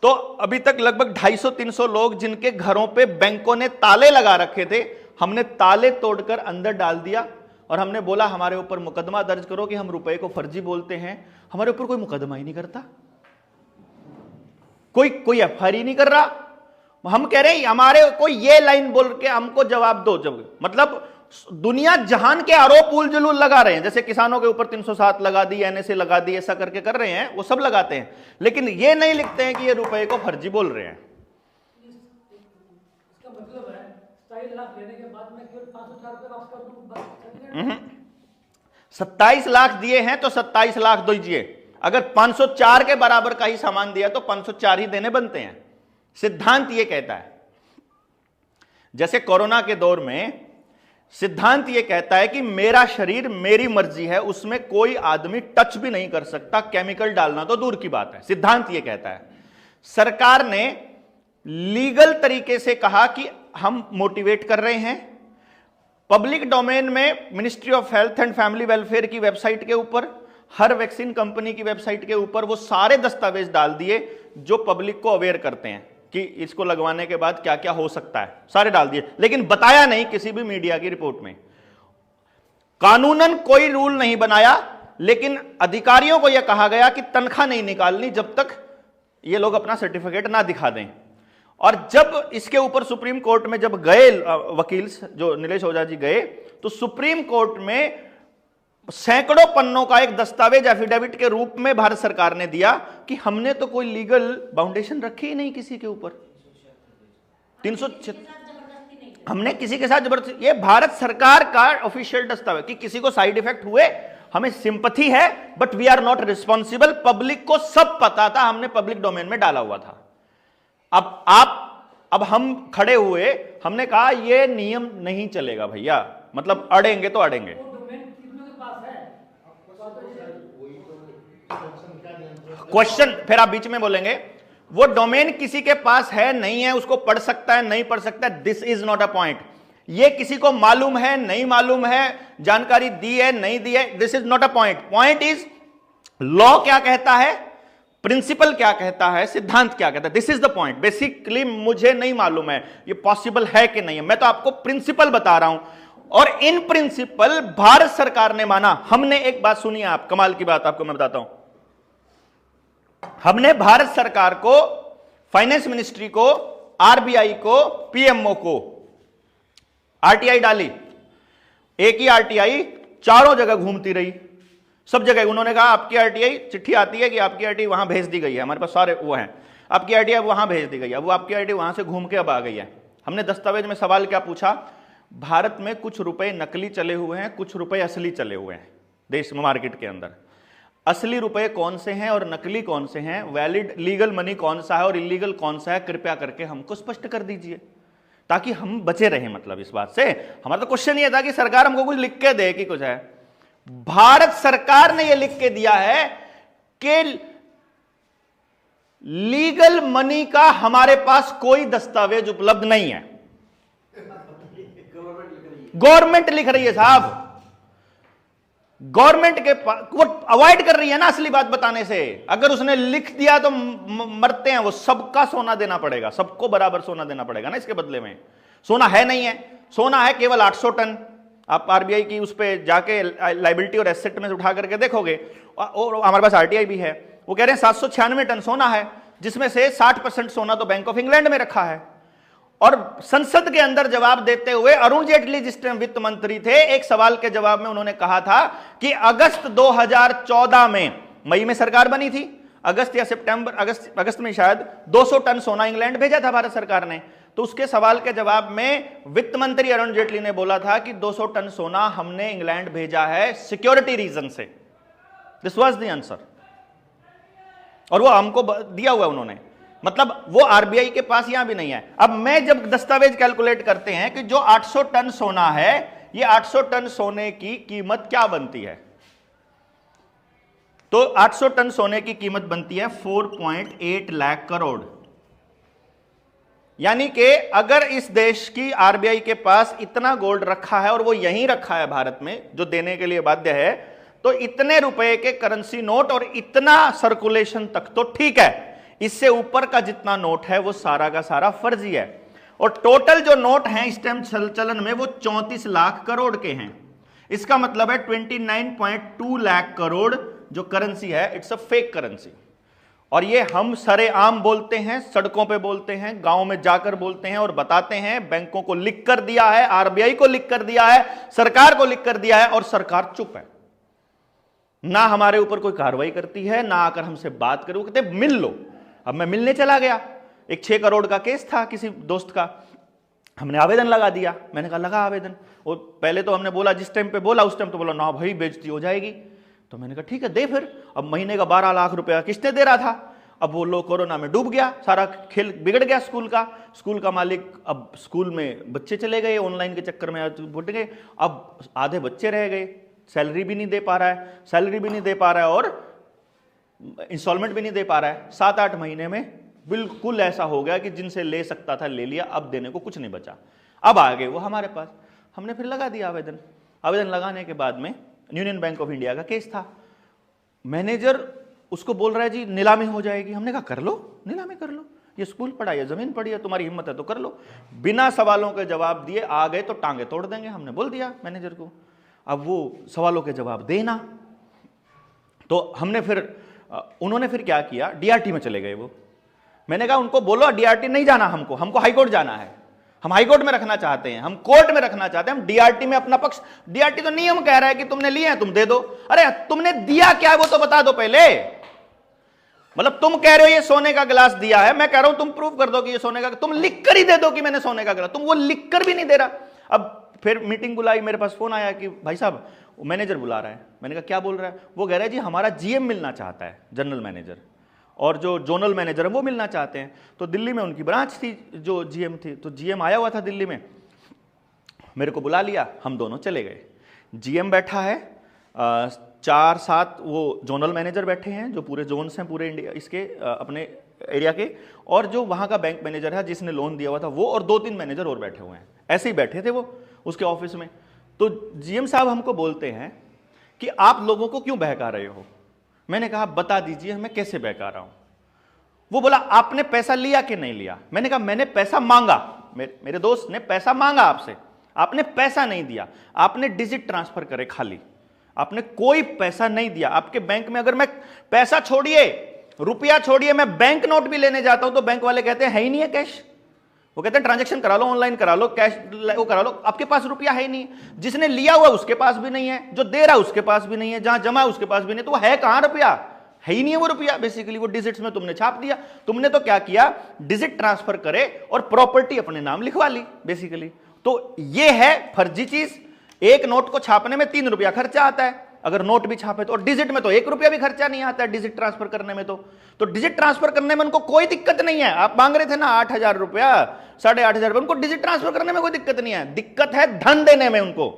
तो अभी तक लगभग 250-300 लोग जिनके घरों पे बैंकों ने ताले लगा रखे थे, हमने ताले तोड़कर अंदर डाल दिया, और हमने बोला हमारे ऊपर मुकदमा दर्ज करो कि हम रुपए को फर्जी बोलते हैं। हमारे ऊपर कोई मुकदमा ही नहीं करता, कोई एफआईआर ही नहीं कर रहा। हम कह रहे हैं हमारे कोई ये लाइन बोल के हमको जवाब दो। जब मतलब दुनिया जहान के आरोप उल जुलूल लगा रहे हैं, जैसे किसानों के ऊपर 307 लगा दी, एनएसए लगा दी, ऐसा करके कर रहे हैं, वो सब लगाते हैं, लेकिन ये नहीं लिखते हैं कि ये रुपए को फर्जी बोल रहे हैं। इसका मतलब है 27 लाख लेने के बाद मैं केवल 504 रुपए वापस कर दूं? 27 लाख दिए हैं तो 27 लाख दीजिए। अगर 504 के बराबर का ही सामान दिया तो 504 ही देने बनते हैं। सिद्धांत ये कहता है। जैसे कोरोना के दौर में सिद्धांत ये कहता है कि मेरा शरीर मेरी मर्जी है, उसमें कोई आदमी टच भी नहीं कर सकता, केमिकल डालना तो दूर की बात है। सिद्धांत ये कहता है। सरकार ने लीगल तरीके से कहा कि हम मोटिवेट कर रहे हैं। पब्लिक डोमेन में ministry of health and family welfare की वेबसाइट के ऊपर, हर वैक्सीन कंपनी की वेबसाइट के ऊपर वो सारे दस्तावेज डाल दिए जो पब्लिक को अवेयर करते हैं कि इसको लगवाने के बाद क्या क्या हो सकता है, सारे डाल दिए, लेकिन बताया नहीं किसी भी मीडिया की रिपोर्ट में। कानूनन कोई रूल नहीं बनाया, लेकिन अधिकारियों को यह कहा गया कि तनख्वाह नहीं निकालनी जब तक ये लोग अपना सर्टिफिकेट ना दिखा दें। और जब इसके ऊपर सुप्रीम कोर्ट में जब गए वकील जो नीलेश ओझा जी गए, तो सुप्रीम कोर्ट में सैकड़ों पन्नों का एक दस्तावेज एफिडेविट के रूप में भारत सरकार ने दिया कि हमने तो कोई लीगल बाउंडेशन रखी ही नहीं किसी के ऊपर। 306 हमने किसी के साथ जबरदस्ती, ये भारत सरकार का ऑफिशियल दस्तावेज कि किसी को साइड इफेक्ट हुए, हमें सिंपैथी है but we are not responsible. Public को सब पता था, हमने पब्लिक डोमेन में डाला हुआ था। अब हम खड़े हुए, हमने कहा ये नियम नहीं चलेगा भैया, मतलब अड़ेंगे तो अड़ेंगे। क्वेश्चन फिर आप बीच में बोलेंगे। वो डोमेन किसी के पास है नहीं है, उसको पढ़ सकता है नहीं पढ़ सकता है, this is not a point. ये किसी को मालूम है नहीं मालूम है, जानकारी दी है नहीं दी है, this is not a point. Point is law क्या कहता है, प्रिंसिपल क्या कहता है, सिद्धांत क्या कहता है, this is the point. Basically मुझे नहीं मालूम है ये पॉसिबल है कि नहीं है, मैं तो आपको प्रिंसिपल बता रहा हूं, और इन प्रिंसिपल भारत सरकार ने माना। हमने एक बात सुनी है, आप कमाल की बात आपको मैं बताता हूं, हमने भारत सरकार को, फाइनेंस मिनिस्ट्री को, आरबीआई को, पीएमओ को आरटीआई डाली। एक ही आरटीआई चारों जगह घूमती रही, सब जगह उन्होंने कहा आपकी आरटीआई, चिट्ठी आती है कि आपकी आरटीआई वहां भेज दी गई है, हमारे पास सारे वो हैं, आपकी आरटीआई वहां भेज दी गई है, वो आपकी आरटीआई वहां से घूम के अब आ गई है। हमने दस्तावेज में सवाल क्या पूछा, भारत में कुछ रुपए नकली चले हुए हैं, कुछ रुपए असली चले हुए हैं देश मार्केट के अंदर। असली रुपए कौन से हैं और नकली कौन से हैं, वैलिड लीगल मनी कौन सा है और इलीगल कौन सा है, कृपया करके हमको स्पष्ट कर दीजिए ताकि हम बचे रहें। मतलब इस बात से हमारा तो क्वेश्चन ये था कि सरकार हमको कुछ लिख के दे कि कुछ है। भारत सरकार ने यह लिख के दिया है कि लीगल मनी का हमारे पास कोई दस्तावेज उपलब्ध नहीं है। गवर्नमेंट लिख रही है साहब, गवर्नमेंट के पास, वो अवॉइड कर रही है ना असली बात बताने से। अगर उसने लिख दिया तो मरते हैं वो, सबका सोना देना पड़ेगा, सबको बराबर सोना देना पड़ेगा ना इसके बदले में। सोना है नहीं है, सोना है केवल 800 टन। आप आरबीआई की उस पे जाके लाइबिलिटी और एसेट में से उठा करके देखोगे, और हमारे पास आरटीआई भी है, वो कह रहे हैं 796 टन सोना है, जिसमें से 60% सोना तो बैंक ऑफ इंग्लैंड में रखा है। और संसद के अंदर जवाब देते हुए अरुण जेटली जिस टाइम वित्त मंत्री थे, एक सवाल के जवाब में उन्होंने कहा था कि अगस्त 2014 में, मई में सरकार बनी थी, अगस्त या सितंबर, अगस्त में शायद 200 टन सोना इंग्लैंड भेजा था भारत सरकार ने। तो उसके सवाल के जवाब में वित्त मंत्री अरुण जेटली ने बोला था कि 200 टन सोना हमने इंग्लैंड भेजा है सिक्योरिटी रीजन से। दिस वाज द आंसर, और वो हमको दिया हुआ उन्होंने। मतलब वो आरबीआई के पास यहां भी नहीं है। अब मैं जब दस्तावेज कैलकुलेट करते हैं कि जो 800 टन सोना है, ये 800 टन सोने की कीमत क्या बनती है, तो 800 टन सोने की कीमत बनती है 4.8 लाख करोड़। यानी कि अगर इस देश की आरबीआई के पास इतना गोल्ड रखा है और वो यहीं रखा है भारत में, जो देने के लिए बाध्य है, तो इतने रुपए के करेंसी नोट और इतना सर्कुलेशन तक तो ठीक है। इससे ऊपर का जितना नोट है वो सारा का सारा फर्जी है। और टोटल जो नोट हैं इस टाइम चलन में वो 34 लाख करोड़ के हैं। इसका मतलब है 29.2 लाख करोड़ जो करेंसी है, इट्स अ फेक करेंसी। और ये हम सरेआम बोलते हैं, सड़कों पे बोलते हैं, गांव में जाकर बोलते हैं और बताते हैं। बैंकों को लिख कर दिया है, आरबीआई को लिख कर दिया है, सरकार को लिख कर दिया है, और सरकार चुप है। ना हमारे ऊपर कोई कार्रवाई करती है, ना आकर हमसे बात करे। वो कहते मिल लो। अब मैं मिलने चला गया, एक 6 करोड़ का केस था किसी दोस्त का, हमने आवेदन लगा दिया। मैंने कहा लगा आवेदन, और पहले तो हमने बोला, जिस टाइम पे बोला उस टाइम तो बोला ना भाई बेइज्जती हो जाएगी। तो मैंने कहा ठीक है दे फिर। अब महीने का 12 लाख रुपया किस्तें दे रहा था। अब वो लोग कोरोना में डूब गया, सारा खेल बिगड़ गया स्कूल का मालिक। अब स्कूल में बच्चे चले गए, ऑनलाइन के चक्कर में बुट गए। अब आधे बच्चे रह गए, सैलरी भी नहीं दे पा रहा है, और इंस्टॉलमेंट भी नहीं दे पा रहा है। 7-8 महीने में बिल्कुल ऐसा हो गया कि जिनसे ले सकता था ले लिया, अब देने को कुछ नहीं बचा। अब आ गए वो हमारे पास, हमने फिर लगा दिया आवेदन। आवेदन लगाने के बाद में यूनियन बैंक ऑफ इंडिया का केस था। मैनेजर उसको बोल रहा है जी नीलामी हो जाएगी। हमने कहा कर लो, नीलामी कर लो, ये स्कूल पड़ा है, जमीन पड़ी है, तुम्हारी हिम्मत है तो कर लो। बिना सवालों के जवाब दिए आ गए तो टांगे तोड़ देंगे, हमने बोल दिया मैनेजर को। अब वो सवालों के जवाब देना, तो हमने फिर, उन्होंने फिर क्या किया, डीआरटी में चले गए वो। मैंने कहा उनको बोलो डीआरटी नहीं जाना, हमको हाईकोर्ट जाना है, हम हाईकोर्ट में रखना चाहते हैं, हम कोर्ट में रखना चाहते हैं, हम डीआरटी में अपना पक्ष। डीआरटी तो नियम कह रहा है कि तुमने लिए हैं तुम दे दो। अरे तुमने दिया क्या है वो तो बता दो पहले। मतलब तुम कह रहे हो ये सोने का गिलास दिया है, मैं कह रहा हूं तुम प्रूव कर दो कि ये सोने का, तुम लिख कर ही दे दो कि मैंने सोने का गिलास, तुम वो लिख कर भी नहीं दे रहा। अब फिर मीटिंग बुलाई, मेरे पास फोन आया कि भाई साहब मैनेजर बुला रहा है। मैंने कहा क्या बोल रहा है? वो कह रहा है जी हमारा जीएम मिलना चाहता है, जनरल मैनेजर, और जो जोनल मैनेजर है वो मिलना चाहते हैं। तो दिल्ली में उनकी ब्रांच थी जो जीएम थी, तो जीएम आया हुआ था दिल्ली में, मेरे को बुला लिया, हम दोनों चले गए। जीएम बैठा है, 4-7 वो जोनल मैनेजर बैठे हैं जो पूरे जोन्स हैं पूरे इंडिया इसके, अपने एरिया के, और जो वहां का बैंक मैनेजर है जिसने लोन दिया हुआ था वो, और 2-3 मैनेजर और बैठे हुए हैं, ऐसे ही बैठे थे वो उसके ऑफिस में। तो जीएम साहब हमको बोलते हैं कि आप लोगों को क्यों बहका रहे हो। मैंने कहा बता दीजिए मैं कैसे बहका रहा हूं। वो बोला आपने पैसा लिया कि नहीं लिया। मैंने कहा मैंने पैसा मांगा, मेरे दोस्त ने पैसा मांगा आपसे, आपने पैसा नहीं दिया, आपने डिजिट ट्रांसफर करे खाली, आपने कोई पैसा नहीं दिया। आपके बैंक में अगर मैं पैसा छोड़िए, रुपया छोड़िए, मैं बैंक नोट भी लेने जाता हूं तो बैंक वाले कहते हैं है ही नहीं है कैश। वो कहते हैं ट्रांजैक्शन करा लो, ऑनलाइन करा लो, कैश वो करा लो, आपके पास रुपया है ही नहीं। जिसने लिया हुआ उसके पास भी नहीं है, जो दे रहा उसके पास भी नहीं है, जहां जमा उसके पास भी नहीं, तो वो है कहां रुपया, है ही नहीं है वो रुपया। बेसिकली वो डिजिट्स में तुमने छाप दिया। तुमने तो क्या किया, डिजिट ट्रांसफर करे और प्रॉपर्टी अपने नाम लिखवा ली बेसिकली। तो ये है फर्जी चीज। एक नोट को छापने में 3 रुपया खर्चा आता है अगर नोट भी छापे तो, और डिजिट में तो 1 रुपया भी खर्चा नहीं आता है डिजिट ट्रांसफर करने में। तो डिजिट ट्रांसफर करने में उनको कोई दिक्कत नहीं है। आप मांग रहे थे ना 8,000 रुपया, 8,500 रुपया, उनको डिजिट ट्रांसफर करने में कोई दिक्कत नहीं है। दिक्कत है धन देने में उनको,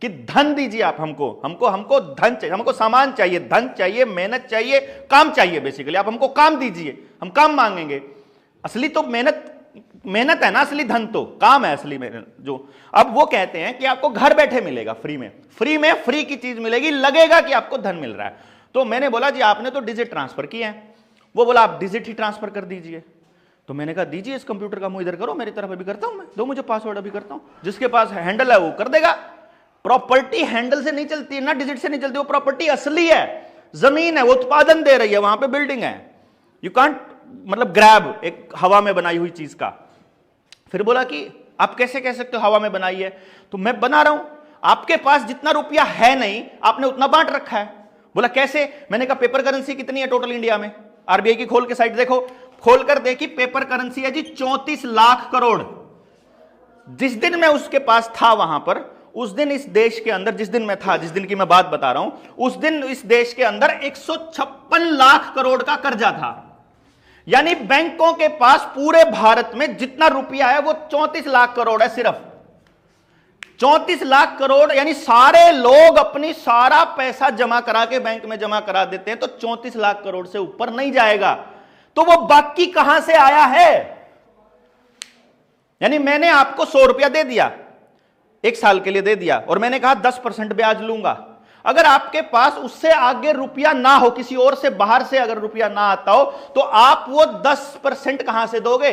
कि धन दीजिए आप हमको धन चाहिए, हमको सामान चाहिए, धन चाहिए, मेहनत चाहिए, काम चाहिए। बेसिकली आप हमको काम दीजिए, हम काम मांगेंगे। असली तो मेहनत है ना, असली धन तो काम है असली मेहनत जो। अब वो कहते हैं कि आपको घर बैठे मिलेगा फ्री में फ्री की चीज मिलेगी, लगेगा कि आपको धन मिल रहा है। तो मैंने बोला जी आपने तो डिजिट ट्रांसफर किए हैं। वो बोला आप डिजिट ही ट्रांसफर कर दीजिए। तो मैंने कहा दीजिए इस कंप्यूटर का मुंह इधर करो, मेरी तरफ अभी करता हूं मैं, दो मुझे पासवर्ड अभी करता हूं। जिसके पास हैंडल है वो कर देगा। प्रॉपर्टी हैंडल से नहीं चलती है ना, डिजिट से नहीं चलती, वो प्रॉपर्टी असली है, जमीन है, वो उत्पादन दे रही है, वहां पे बिल्डिंग है। यू कांट मतलब ग्रैब एक हवा में बनाई हुई चीज का। फिर बोला कि आप कैसे कह सकते हो हवा में बनाई है। तो मैं बना रहा हूं, आपके पास जितना रुपया है नहीं आपने उतना बांट रखा है। बोला कैसे। मैंने कहा पेपर करेंसी कितनी है टोटल इंडिया में, आरबीआई की खोल के साइट देखो, खोलकर देखी पेपर करेंसी है जी 34 लाख करोड़। जिस दिन मैं उसके पास था वहां पर, उस दिन इस देश के अंदर, जिस दिन मैं था, जिस दिन की मैं बात बता रहा हूं, उस दिन इस देश के अंदर 156 लाख करोड़ का कर्जा था। यानी बैंकों के पास पूरे भारत में जितना रुपया है वो 34 लाख करोड़ है सिर्फ। 34 लाख करोड़, यानी सारे लोग अपनी सारा पैसा जमा करा के बैंक में जमा करा देते हैं तो 34 लाख करोड़ से ऊपर नहीं जाएगा। तो वो बाकी कहां से आया है। यानी मैंने आपको 100 रुपया दे दिया, 1 साल के लिए दे दिया, और मैंने कहा 10% ब्याज लूंगा। अगर आपके पास उससे आगे रुपया ना हो, किसी और से बाहर से अगर रुपया ना आता हो, तो आप वो 10% कहां से दोगे।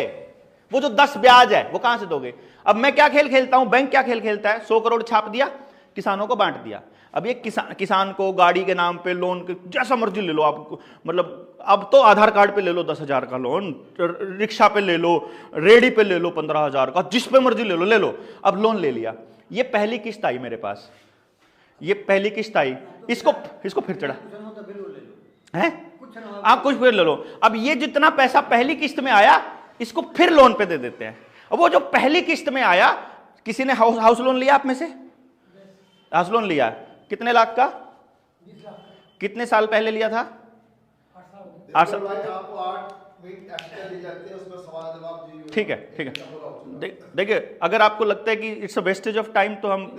वो जो 10 ब्याज है वो कहां से दोगे। अब मैं क्या खेल खेलता हूं, बैंक क्या खेल खेलता है, 100 करोड़ छाप दिया, किसानों को बांट दिया। अब ये किसान को गाड़ी के नाम पे लोन जैसा मर्जी ले लो आप, मतलब अब तो आधार कार्ड पे ले लो 10,000 का लोन, रिक्शा पे ले लो, रेडी पे ले लो 15,000 का, जिस पे मर्जी ले लो। अब लोन ले लिया, ये पहली किस्त आई मेरे पास, ये पहली किस्त आई, इसको फिर चढ़ा है, आप कुछ फिर ले लो। अब ये जितना पैसा पहली किस्त में आया इसको फिर लोन पे दे देते हैं। अब वो जो पहली किस्त में आया, किसी ने हाउस लोन लिया आप में से, हाउस लोन लिया कितने लाख का, 20 लाख। कितने साल पहले लिया था, 8 साल। आपको 8 मिनट एक्स्ट्रा दिए जाते हैं, उसमें सवाल जवाब। ठीक है। देखिए अगर आपको लगता है कि it's a wastage of time तो हम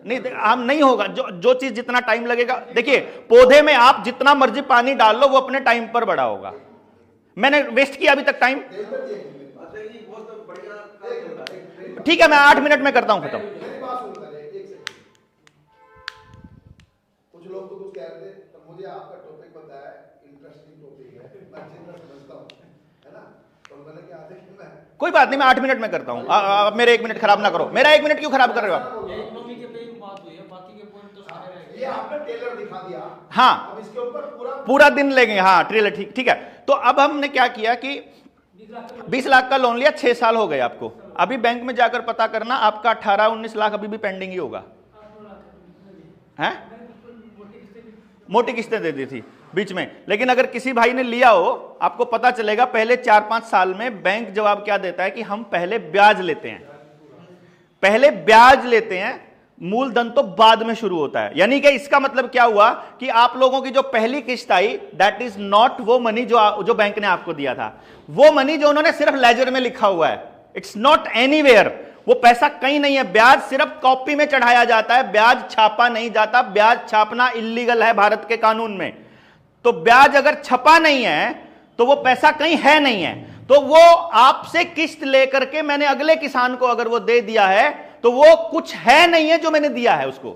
नहीं, हम नहीं होगा। जो चीज जितना टाइम लगेगा, देखिए पौधे में आप जितना मर्जी पानी डाल लो वो अपने टाइम पर बड़ा होगा। मैंने वेस्ट किया अभी तक टाइम, ठीक है मैं 8 मिनट में करता हूं खत्म। कुछ लोग तो कुछ कह रहे थे, तो मुझे आपका टॉपिक बताया, इंटरेस्टिंग टॉपिक है, मैं अच्छी तरह समझता हूं, है ना। तो मैंने क्या आते कि मैं कोई बात नहीं, मैं 8 मिनट में करता हूं। आप मेरे 1 मिनट खराब ना करो। मेरा 1 मिनट क्यों खराब कर रहे हो आप। ये आपने टेलर दिखा दिया, हाँ अब इसके ऊपर पूरा दिन लेंगे। हाँ ट्रेलर, ठीक है। तो अब हमने क्या किया कि 20 लाख का लोन लिया, 6 साल हो गए आपको। अभी बैंक में जाकर पता करना, आपका 18-19 लाख अभी भी पेंडिंग ही होगा। हैं मोटी किस्तें दे दी थी बीच में। लेकिन अगर किसी भाई ने लिया हो, आपको पता चलेगा पहले 4-5 साल में बैंक जवाब क्या देता है कि हम पहले ब्याज लेते हैं, पहले ब्याज लेते हैं, मूलधन तो बाद में शुरू होता है। यानी कि इसका मतलब क्या हुआ कि आप लोगों की जो पहली किस्त आई, दैट इज नॉट वो मनी जो बैंक ने आपको दिया था, वो मनी जो उन्होंने सिर्फ लेजर में लिखा हुआ है। इट्स नॉट एनीवेयर, वो पैसा कहीं नहीं है। ब्याज सिर्फ कॉपी में चढ़ाया जाता है, ब्याज छापा नहीं जाता। ब्याज छापना इलीगल है भारत के कानून में। तो ब्याज अगर छपा नहीं है तो वो पैसा कहीं है नहीं है, तो वो आपसे किस्त लेकर के मैंने अगले किसान को अगर वो दे दिया है तो वो कुछ है नहीं है जो मैंने दिया है उसको।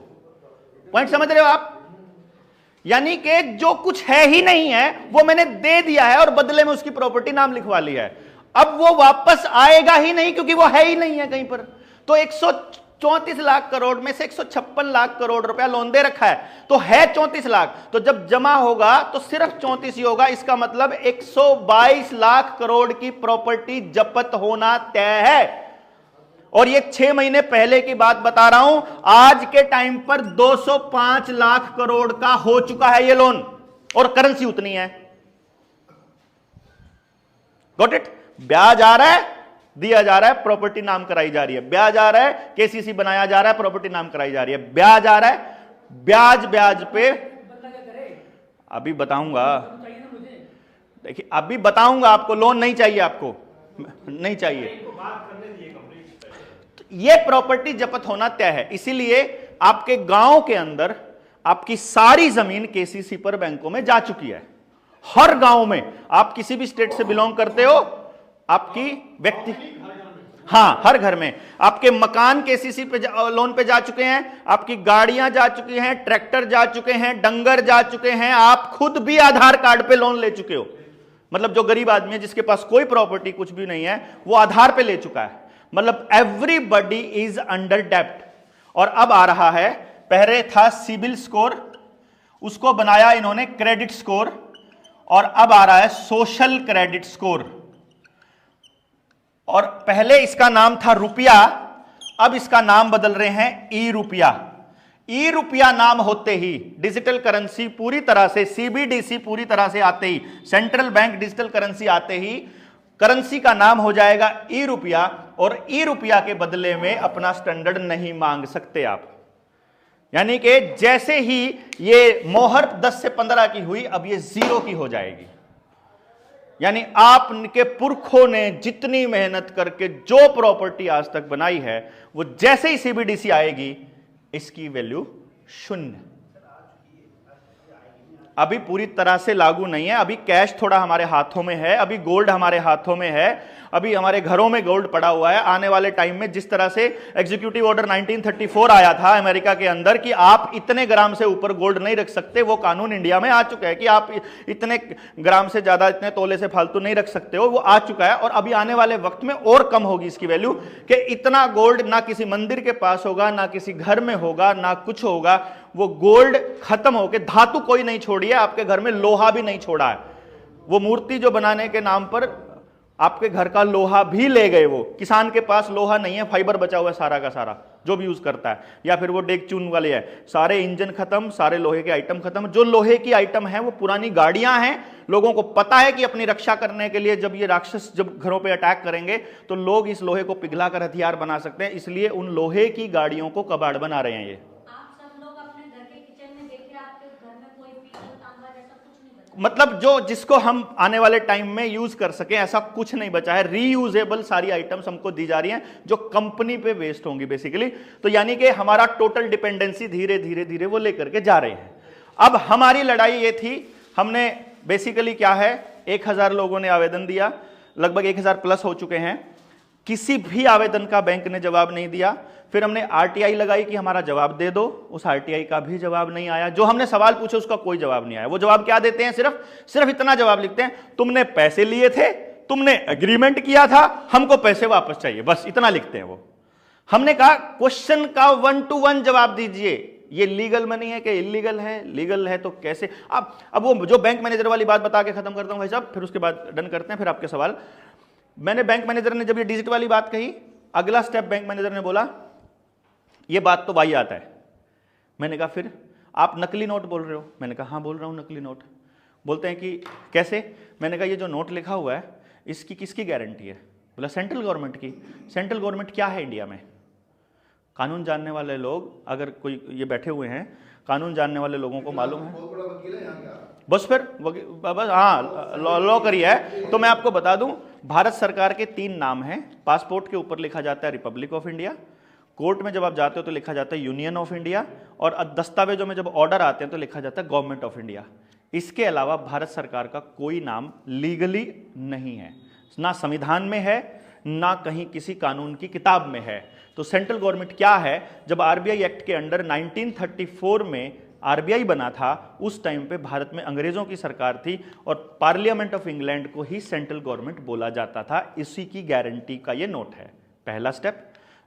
पॉइंट समझ रहे हो आप? यानी कि जो कुछ है ही नहीं है वो मैंने दे दिया है और बदले में उसकी प्रॉपर्टी नाम लिखवा लिया है। अब वो वापस आएगा ही नहीं क्योंकि वो है ही नहीं है कहीं पर। तो 134 लाख करोड़ में से 156 लाख करोड़ रुपया लोन दे रखा है, तो है 34 लाख, तो जब जमा होगा तो सिर्फ 34 ही होगा। इसका मतलब 122 लाख करोड़ की प्रॉपर्टी जब्त होना तय है। और ये 6 महीने पहले की बात बता रहा हूं, आज के टाइम पर 205 लाख करोड़ का हो चुका है ये लोन, और करेंसी उतनी है। Got it? ब्याज आ रहा है, दिया जा रहा है, प्रॉपर्टी नाम कराई जा रही है। ब्याज आ रहा है, केसीसी बनाया जा रहा है, प्रॉपर्टी नाम कराई जा रही है। ब्याज आ रहा है, ब्याज ब्याज पे अभी बताऊंगा। देखिए अभी बताऊंगा आपको। लोन नहीं चाहिए आपको? नहीं चाहिए। ये प्रॉपर्टी जब्त होना तय है। इसीलिए आपके गांव के अंदर आपकी सारी जमीन केसीसी पर बैंकों में जा चुकी है। हर गांव में, आप किसी भी स्टेट से बिलोंग करते हो, आपकी व्यक्ति, हाँ हर घर में आपके मकान केसीसी पे लोन पे जा चुके हैं, आपकी गाड़ियां जा चुकी हैं, ट्रैक्टर जा चुके हैं, डंगर जा चुके हैं, आप खुद भी आधार कार्ड पे लोन ले चुके हो। मतलब जो गरीब आदमी है जिसके पास कोई प्रॉपर्टी कुछ भी नहीं है वो आधार पे ले चुका है। मतलब एवरीबडी इज अंडर डेप्ट। और अब आ रहा है, पहले था सिबिल स्कोर, उसको बनाया इन्होंने क्रेडिट स्कोर, और अब आ रहा है सोशल क्रेडिट स्कोर। और पहले इसका नाम था रुपया, अब इसका नाम बदल रहे हैं ई रुपया। ई रुपया नाम होते ही डिजिटल करेंसी पूरी तरह से, सीबीडीसी पूरी तरह से आते ही, सेंट्रल बैंक डिजिटल करेंसी आते ही करेंसी का नाम हो जाएगा ई रुपया। और ई रुपया के बदले में अपना स्टैंडर्ड नहीं मांग सकते आप। यानी कि जैसे ही ये मोहर 10 से 15 की हुई, अब ये 0 की हो जाएगी। यानी आपके पुरखों ने जितनी मेहनत करके जो प्रॉपर्टी आज तक बनाई है, वो जैसे ही सीबीडीसी आएगी इसकी वैल्यू 0। अभी पूरी तरह से लागू नहीं है। अभी कैश थोड़ा हमारे हाथों में है, अभी गोल्ड हमारे हाथों में है, अभी हमारे घरों में गोल्ड पड़ा हुआ है। आने वाले टाइम में जिस तरह से एग्जीक्यूटिव ऑर्डर 1934 आया था अमेरिका के अंदर कि आप इतने ग्राम से ऊपर गोल्ड नहीं रख सकते, वो कानून इंडिया में आ चुका है कि आप इतने ग्राम से ज्यादा, इतने तोले से फालतू नहीं रख सकते हो, वो आ चुका है। और अभी आने वाले वक्त में और कम होगी इसकी वैल्यू, कि इतना गोल्ड ना किसी मंदिर के पास होगा, ना किसी घर में होगा, ना कुछ होगा। वो गोल्ड खत्म होके, धातु कोई नहीं छोड़ी है, आपके घर में लोहा भी नहीं छोड़ा है। वो मूर्ति जो बनाने के नाम पर आपके घर का लोहा भी ले गए। वो किसान के पास लोहा नहीं है, फाइबर बचा हुआ है सारा का सारा जो भी यूज करता है, या फिर वो डेक चून वाले है। सारे इंजन खत्म, सारे लोहे के आइटम खत्म। जो लोहे की आइटम है वो पुरानी गाड़ियां हैं। लोगों को पता है कि अपनी रक्षा करने के लिए जब ये राक्षस जब घरों पे अटैक करेंगे तो लोग इस लोहे को पिघला कर हथियार बना सकते हैं, इसलिए उन लोहे की गाड़ियों को कबाड़ बना रहे हैं ये। मतलब जो जिसको हम आने वाले टाइम में यूज कर सके ऐसा कुछ नहीं बचा है। रीयूजेबल सारी आइटम्स हमको दी जा रही हैं जो कंपनी पे वेस्ट होंगी बेसिकली। तो यानी कि हमारा टोटल डिपेंडेंसी धीरे धीरे धीरे वो लेकर के जा रहे हैं। अब हमारी लड़ाई ये थी, हमने बेसिकली क्या है, 1000 लोगों ने आवेदन दिया, लगभग 1000 प्लस हो चुके हैं। किसी भी आवेदन का बैंक ने जवाब नहीं दिया। फिर हमने आरटीआई लगाई कि हमारा जवाब दे दो, उस आरटीआई का भी जवाब नहीं आया। जो हमने सवाल पूछे उसका कोई जवाब नहीं आया। वो जवाब क्या देते हैं, सिर्फ इतना जवाब लिखते हैं, तुमने पैसे लिए थे, तुमने एग्रीमेंट किया था, हमको पैसे वापस चाहिए, बस इतना लिखते हैं वो। हमने कहा क्वेश्चन का 1 to 1 जवाब दीजिए। ये लीगल मनी है कि इलीगल है? लीगल है तो कैसे? अब वो जो बैंक मैनेजर वाली बात बता के खत्म करता हूं भाई साहब, फिर उसके बाद डन करते हैं फिर आपके सवाल। मैंने बैंक मैनेजर ने जब ये डिजिट वाली बात कही, अगला स्टेप बैंक मैनेजर ने बोला ये बात तो भाई आता है। मैंने कहा फिर आप नकली नोट बोल रहे हो? मैंने कहा हाँ बोल रहा हूँ नकली नोट। बोलते हैं कि कैसे? मैंने कहा ये जो नोट लिखा हुआ है इसकी किसकी गारंटी है? बोला सेंट्रल गवर्नमेंट की। सेंट्रल गवर्नमेंट क्या है इंडिया में? कानून जानने वाले लोग, अगर कोई ये बैठे हुए हैं, कानून जानने वाले लोगों को मालूम है। बस फिर बस हाँ लॉ करी है। तो मैं आपको बता दूं, भारत सरकार के 3 नाम हैं। पासपोर्ट के ऊपर लिखा जाता है रिपब्लिक ऑफ इंडिया, कोर्ट में जब आप जाते हो तो लिखा जाता है यूनियन ऑफ इंडिया, और दस्तावेजों में जब ऑर्डर आते हैं तो लिखा जाता है गवर्नमेंट ऑफ इंडिया। इसके अलावा भारत सरकार का कोई नाम लीगली नहीं है, ना संविधान में है ना कहीं किसी कानून की किताब में है। तो सेंट्रल गवर्नमेंट क्या है, जब आरबीआई एक्ट के अंडर 1934 में आरबीआई बना था, उस टाइम पे भारत में अंग्रेजों की सरकार थी और पार्लियामेंट ऑफ इंग्लैंड को ही सेंट्रल गवर्नमेंट बोला जाता था। इसी की गारंटी का ये नोट है, पहला स्टेप।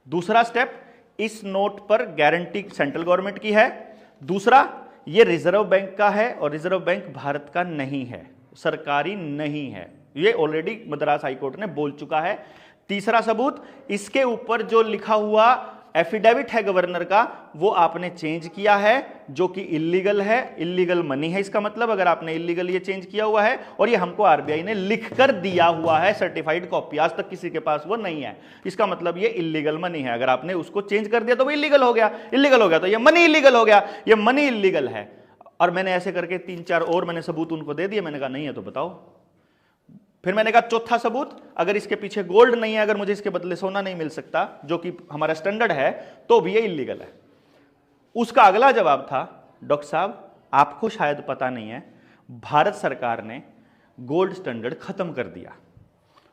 दूसरा स्टेप, इस नोट पर गारंटी सेंट्रल गवर्नमेंट की है। दूसरा, ये रिजर्व बैंक का है और रिजर्व बैंक भारत का नहीं है, सरकारी नहीं है, ये ऑलरेडी मद्रास हाईकोर्ट ने बोल चुका है। तीसरा सबूत, इसके ऊपर जो लिखा हुआ एफिडेविट है गवर्नर का, वो आपने चेंज किया है, जो कि इलीगल है, इलीगल मनी है इसका मतलब, अगर आपने इलीगल ये चेंज किया हुआ है और ये हमको आरबीआई ने लिख कर दिया हुआ है, सर्टिफाइड कॉपी, आज तक किसी के पास वो नहीं है, इसका मतलब ये इलीगल मनी है। अगर आपने उसको चेंज कर दिया तो वो इलीगल हो गया, इलीगल हो गया तो ये मनी इलीगल हो गया, ये मनी इलीगल है। और मैंने ऐसे करके 3-4 और मैंने सबूत उनको दे दिए, मैंने कहा नहीं है तो बताओ। फिर मैंने कहा चौथा सबूत, अगर इसके पीछे गोल्ड नहीं है, अगर मुझे इसके बदले सोना नहीं मिल सकता जो कि हमारा स्टैंडर्ड है, तो भी ये इलीगल है। उसका अगला जवाब था, डॉक्टर साहब आपको शायद पता नहीं है, भारत सरकार ने गोल्ड स्टैंडर्ड खत्म कर दिया।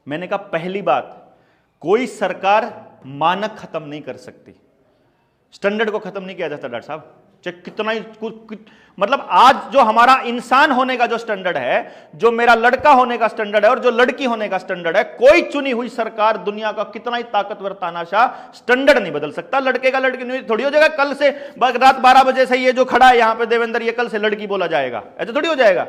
मैंने कहा पहली बात, कोई सरकार मानक खत्म नहीं कर सकती, स्टैंडर्ड को खत्म नहीं किया जाता डॉक्टर साहब, चाहे कितना ही मतलब आज जो हमारा इंसान होने का जो स्टैंडर्ड है, जो मेरा लड़का होने का स्टैंडर्ड है और जो लड़की होने का स्टैंडर्ड है, कोई चुनी हुई सरकार दुनिया का कितना ही ताकतवर तानाशाह स्टैंडर्ड नहीं बदल सकता। लड़के का लड़की नहीं थोड़ी हो जाएगा, कल से रात 12 बजे से ये जो खड़ा है यहां पे देवेंद्र, ये कल से लड़की बोला जाएगा, ऐसा थोड़ी हो जाएगा,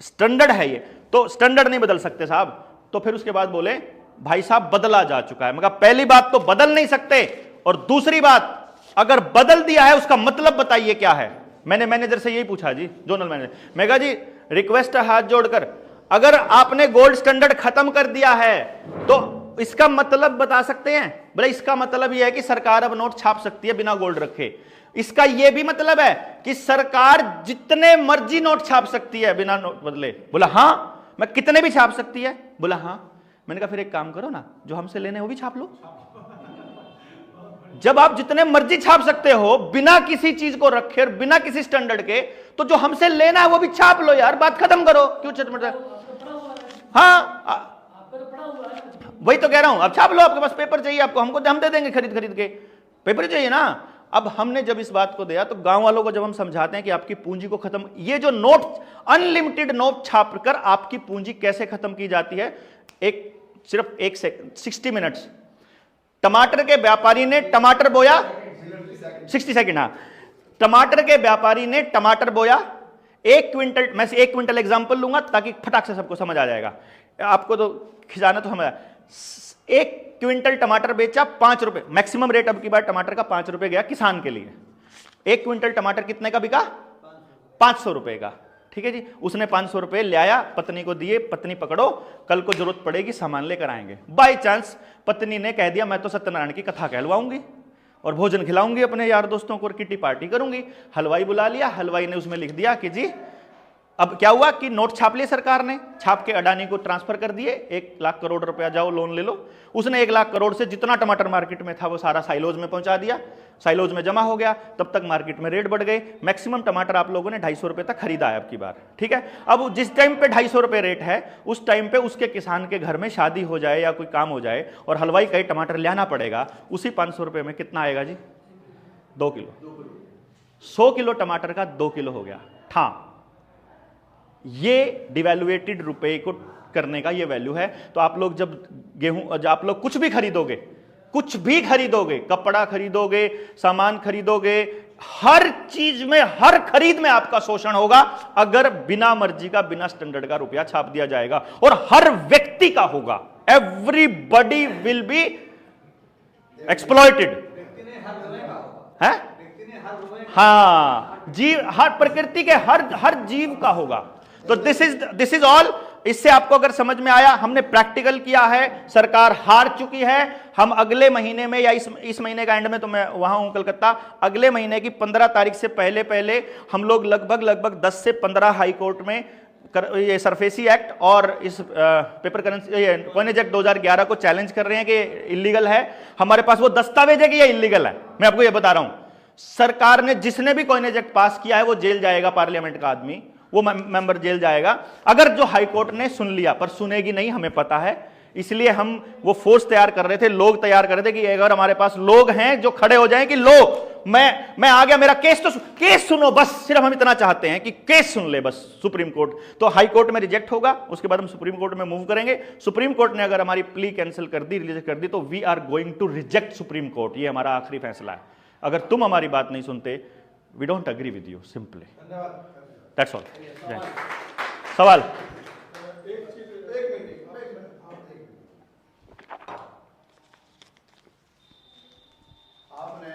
स्टैंडर्ड है ये, तो स्टैंडर्ड नहीं बदल सकते साहब। तो फिर उसके बाद बोले भाई साहब बदला जा चुका है। मैं कहा पहली बात तो बदल नहीं सकते, और दूसरी बात, अगर बदल दिया है उसका मतलब बताइए क्या है। मैंने मैनेजर से यही पूछा जी, जोनल मैनेजर, मैं कहा जी रिक्वेस्ट है हाथ जोड़कर, अगर आपने गोल्ड स्टैंडर्ड खत्म कर दिया है तो इसका मतलब बता सकते हैं? बोले इसका मतलब यह है कि सरकार अब नोट छाप सकती है बिना गोल्ड रखे। इसका यह भी मतलब है कि सरकार जितने मर्जी नोट छाप सकती है बिना नोट बदले? बोला हां। मैं कितने भी छाप सकती है? बोला हां। मैंने कहा फिर एक काम करो ना, जो हमसे लेने वो भी छाप लो। जब आप जितने मर्जी छाप सकते हो बिना किसी चीज को रखे और बिना किसी स्टैंडर्ड के, तो जो हमसे लेना है वो भी छाप लो यार, बात खत्म करो। क्यों चटमट? हाँ वही तो कह रहा हूं, अब छाप लो। आपके पास पेपर चाहिए आपको, हमको हम दे देंगे खरीद खरीद के, पेपर ही चाहिए ना। अब हमने जब इस बात को दिया तो गांव वालों को जब हम समझाते हैं कि आपकी पूंजी को खत्म, ये जो नोट अनलिमिटेड नोट छापकर आपकी पूंजी कैसे खत्म की जाती है, सिर्फ 1 सेकंड 60 मिनट्स। टमाटर के व्यापारी ने टमाटर बोया, 60 सेकंड, हाँ। टमाटर के व्यापारी ने टमाटर बोया, 1 क्विंटल, मैं 1 क्विंटल एग्जांपल लूंगा ताकि फटाक से सबको समझ आ जाएगा, आपको तो खिजाना तो समझ। 1 क्विंटल टमाटर बेचा 5 रुपए, मैक्सिमम रेट अब की बार टमाटर का 5 रुपए गया किसान के लिए। 1 क्विंटल टमाटर कितने का बिका? 500 रुपए का, ठीक है जी। उसने 500 रुपए ले आया, पत्नी को दिए, पत्नी पकड़ो, कल को जरूरत पड़ेगी सामान लेकर आएंगे। बाय चांस पत्नी ने कह दिया मैं तो सत्यनारायण की कथा कहलवाऊंगी और भोजन खिलाऊंगी अपने यार दोस्तों को और किटी पार्टी करूंगी। हलवाई बुला लिया, हलवाई ने उसमें लिख दिया कि जी, अब क्या हुआ कि नोट छाप लिए सरकार ने, छाप के अडानी को ट्रांसफर कर दिए, 1 लाख करोड़ रुपया जाओ लोन ले लो। उसने 1 लाख करोड़ से जितना टमाटर मार्केट में था वो सारा साइलोज में पहुंचा दिया, साइलोज में जमा हो गया। तब तक मार्केट में रेट बढ़ गए, मैक्सिमम टमाटर आप लोगों ने 250 रुपए तक खरीदा है अब की बार, ठीक है। अब जिस टाइम पे 250 रुपए रेट है, उस टाइम पे उसके किसान के घर में शादी हो जाए या कोई काम हो जाए और हलवाई कहीं टमाटर ले आना पड़ेगा, उसी 500 रुपए में कितना आएगा जी? 2 किलो। 100 किलो टमाटर का 2 किलो हो गया। हाँ, ये डिवैल्यूएटेड रुपए को करने का ये वैल्यू है। तो आप लोग जब गेहूं, आप लोग कुछ भी खरीदोगे, कुछ भी खरीदोगे, कपड़ा खरीदोगे, सामान खरीदोगे, हर चीज में, हर खरीद में आपका शोषण होगा अगर बिना मर्जी का, बिना स्टैंडर्ड का रुपया छाप दिया जाएगा, और हर व्यक्ति का होगा। एवरीबडी विल बी एक्सप्लॉइटेड है। हाँ, जीव, हर प्रकृति के हर जीव का होगा। तो दिस इज ऑल। इससे आपको अगर समझ में आया, हमने प्रैक्टिकल किया है, सरकार हार चुकी है। हम अगले महीने में या इस महीने का एंड में, तो मैं वहां हूं कलकत्ता, अगले महीने की 15 तारीख से पहले हम लोग लगभग 10 से 15 हाई कोर्ट में ये सरफेसी एक्ट और इस पेपर करेंसी कॉइनेज एक्ट 2011 को चैलेंज कर रहे हैं कि इलीगल है। हमारे पास वो दस्तावेज है कि ये इलीगल है। मैं आपको ये बता रहा हूं, सरकार ने, जिसने भी कॉइनेज एक्ट पास किया है वो जेल जाएगा, पार्लियामेंट का आदमी, वो मेंबर जेल जाएगा। अगर जो हाई कोर्ट ने सुन लिया, पर सुनेगी नहीं हमें पता है, इसलिए हम वो फोर्स तैयार कर रहे थे, लोग तैयार कर रहे थे कि अगर हमारे पास लोग हैं जो खड़े हो जाएं कि लो मैं आ गया, मेरा केस तो केस सुनो, बस सिर्फ हम इतना चाहते हैं कि केस सुन ले बस सुप्रीम कोर्ट। तो हाई कोर्ट में रिजेक्ट होगा, उसके बाद हम सुप्रीम कोर्ट में मूव करेंगे। सुप्रीम कोर्ट ने अगर हमारी प्ली कैंसिल कर दी, रिलीज कर दी, तो we are going to reject supreme court. ये हमारा आखिरी फैसला है। अगर तुम हमारी बात नहीं सुनते, we don't agree with you, simply, that's all. सवाल? आपने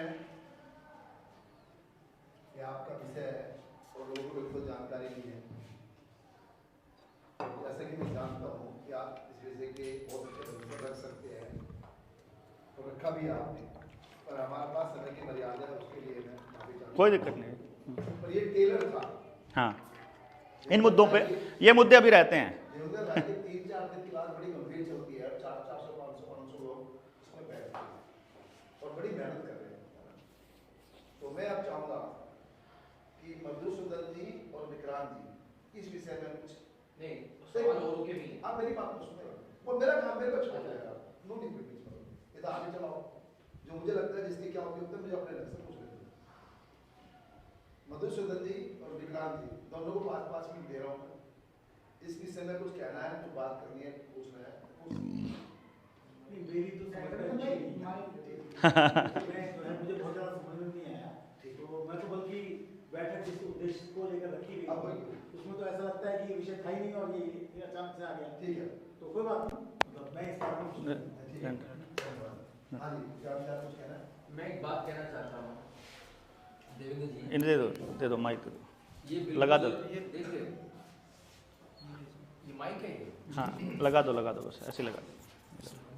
ये आपका विषय है और लोगों को इसको जानकारी नहीं है, जैसे कि मैं जानता हूँ कि आप इस विषय के बहुत अच्छे भविष्य रख सकते हैं और रखा भी आपने, पर हमारे पास समय की मर्यादा है, उसके लिए मैं माफी चाहता हूँ। कोई दिक्कत नहीं। पर ये टेलर था। हाँ, इन मुद्दों पे ये मुद्दे अभी रहते हैं। 3-4 दिन की क्लास बड़ी गंभीर चलती है, 400-500 लोग उसमें बैठते हैं और बड़ी मेहनत कर रहे हैं। तो मैं अब चाहूँगा कि मधुसूदन जी और विक्रांत जी इस विषय में कुछ नहीं, सवाल औरों के भी हैं। आप मेरी बात को सुने, वो मेरा काम मेरे को छोड़ जाएगा, नो नीड बीच में, इधर आगे चलाओ, जो मुझे लगता है जिसकी क्या उपयोगिता मुझे अपने ढंग से पूछ लेते। मधुसूदन जी और विक्रांत जी दोनों को 5-5 मिनट दे रहा हूँ। इस विषय में कुछ कहना है, कुछ बात करनी है, पूछना है, मेरी तो समझ में अच्छी नहीं मुझे बहुत ज़्यादा समझ में नहीं आया। तो मैं तो बल्कि बैठक जिस उद्देश्य को लेकर रखी गई उसमें तो ऐसा लगता है कि ये विषय था ही नहीं और ये अचानक से आ गया। ठीक है, तो कोई बात नहीं, मतलब मैं इस बात में मैं एक बात कहना चाहता हूँ देवेंद्र जी। इन्हें दे दो माइक, ये लगा दो। देखिए, ये माइक है ये? हाँ, लगा दो बस, ऐसे लगा दो।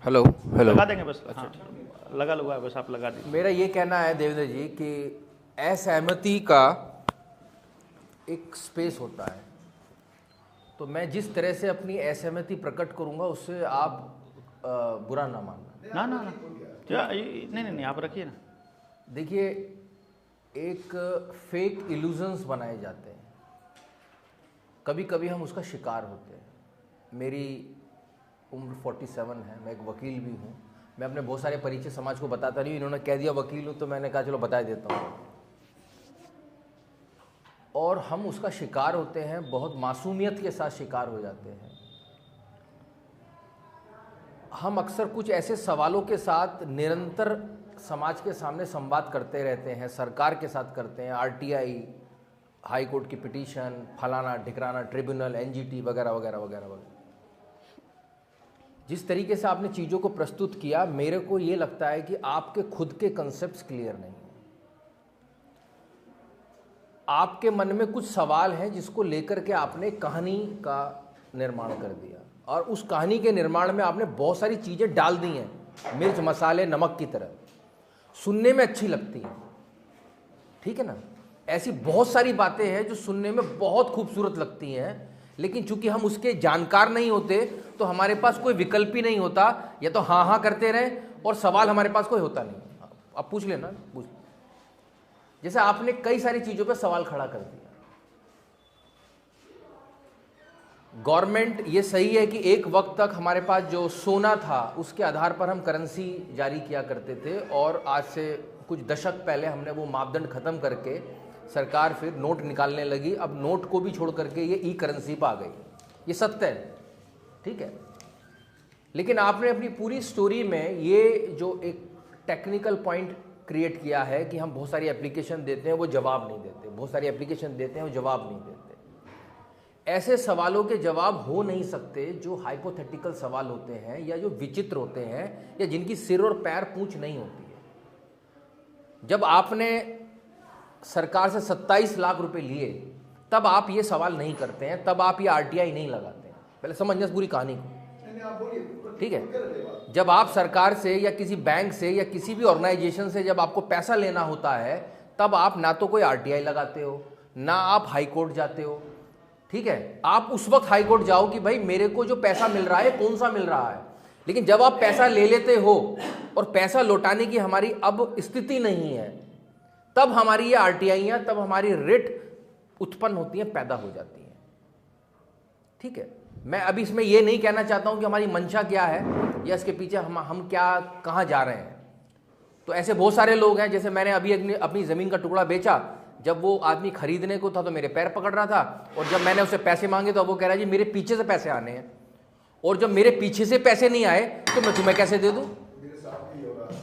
हेलो हेलो, लगा देंगे बस। हाँ, लगा है बस, आप लगा दीजिए। मेरा ये कहना है देवेंद्र जी कि असहमति का एक स्पेस होता है, तो मैं जिस तरह से अपनी असहमति प्रकट करूंगा उससे आप बुरा ना मानना। ना नहीं, आप रखिए ना। देखिए, एक फेक इल्यूजन्स बनाए जाते हैं, कभी कभी हम उसका शिकार होते हैं। मेरी उम्र 47 है, मैं एक वकील भी हूँ। मैं अपने बहुत सारे परिचय समाज को बताता नहीं हूँ, इन्होंने कह दिया वकील हूँ तो मैंने कहा चलो बता देता हूँ। और हम उसका शिकार होते हैं, बहुत मासूमियत के साथ शिकार हो जाते हैं। हम अक्सर कुछ ऐसे सवालों के साथ निरंतर समाज के सामने संवाद करते रहते हैं, सरकार के साथ करते हैं, आरटीआई, हाई कोर्ट की पिटीशन, फलाना ढिकराना ट्रिब्यूनल, एनजीटी वगैरह वगैरह वगैरह वगैरह। जिस तरीके से आपने चीज़ों को प्रस्तुत किया, मेरे को ये लगता है कि आपके खुद के कंसेप्ट्स क्लियर नहीं हैं। आपके मन में कुछ सवाल हैं जिसको लेकर के आपने कहानी का निर्माण कर दिया, और उस कहानी के निर्माण में आपने बहुत सारी चीज़ें डाल दी हैं, मिर्च मसाले नमक की तरह, सुनने में अच्छी लगती हैं, ठीक है ना। ऐसी बहुत सारी बातें हैं जो सुनने में बहुत खूबसूरत लगती हैं, लेकिन चूंकि हम उसके जानकार नहीं होते तो हमारे पास कोई विकल्प ही नहीं होता, या तो हाँ हाँ करते रहें और सवाल हमारे पास कोई होता नहीं। अब पूछ लेना, पूछ। जैसे आपने कई सारी चीज़ों पे सवाल खड़ा कर दिया। गवर्नमेंट, ये सही है कि एक वक्त तक हमारे पास जो सोना था उसके आधार पर हम करेंसी जारी किया करते थे, और आज से कुछ दशक पहले हमने वो मापदंड खत्म करके सरकार फिर नोट निकालने लगी। अब नोट को भी छोड़ करके ये ई करेंसी पर आ गई, ये सत्य है, ठीक है। लेकिन आपने अपनी पूरी स्टोरी में ये जो एक टेक्निकल पॉइंट क्रिएट किया है कि हम बहुत सारी एप्लीकेशन देते हैं वो जवाब नहीं देते, बहुत सारी एप्लीकेशन देते हैं वो जवाब नहीं देते। ऐसे सवालों के जवाब हो नहीं सकते जो हाइपोथेटिकल सवाल होते हैं, या जो विचित्र होते हैं, या जिनकी सिर और पैर पूंछ नहीं होती है। जब आपने सरकार से 27 लाख रुपए लिए तब आप ये सवाल नहीं करते हैं, तब आप ये आरटीआई नहीं लगाते हैं। पहले समझना पूरी कहानी को, ठीक है। जब आप सरकार से या किसी बैंक से या किसी भी ऑर्गेनाइजेशन से जब आपको पैसा लेना होता है, तब आप ना तो कोई आरटीआई लगाते हो, ना आप हाई कोर्ट जाते हो, ठीक है। आप उस वक्त हाई कोर्ट जाओ कि भाई मेरे को जो पैसा मिल रहा है कौन सा मिल रहा है। लेकिन जब आप पैसा ले लेते हो और पैसा लौटाने की हमारी अब स्थिति नहीं है, तब हमारी ये आरटीआईयां, तब हमारी रिट उत्पन्न होती हैं, पैदा हो जाती हैं। ठीक है, मैं अभी इसमें ये नहीं कहना चाहता हूं कि हमारी मंशा क्या है या इसके पीछे हम क्या कहाँ जा रहे हैं। तो ऐसे बहुत सारे लोग हैं, जैसे मैंने अभी अपनी ज़मीन का टुकड़ा बेचा, जब वो आदमी खरीदने को था तो मेरे पैर पकड़ रहा था, और जब मैंने उससे पैसे मांगे तो वो कह रहा है जी मेरे पीछे से पैसे आने हैं, और जब मेरे पीछे से पैसे नहीं आए तो मैं तुम्हें कैसे दे दूं।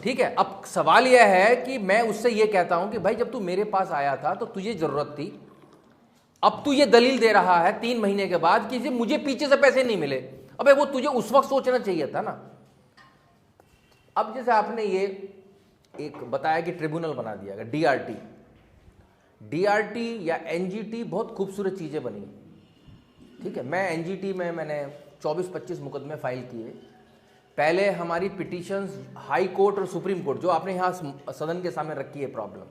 ठीक है, अब सवाल यह है कि मैं उससे ये कहता हूं कि भाई जब तू मेरे पास आया था तो तुझे जरूरत थी, अब तू ये दलील दे रहा है 3 महीने के बाद कि मुझे पीछे से पैसे नहीं मिले। अबे वो तुझे उस वक्त सोचना चाहिए था ना। अब जैसे आपने ये एक बताया कि ट्रिब्यूनल बना दिया गया, डीआरटी या एनजीटी, बहुत खूबसूरत चीजें बनी। ठीक है, मैं एनजीटी में मैंने 24-25 मुकदमे फाइल किए। पहले हमारी पिटीशंस हाई कोर्ट और सुप्रीम कोर्ट, जो आपने यहाँ सदन के सामने रखी है प्रॉब्लम,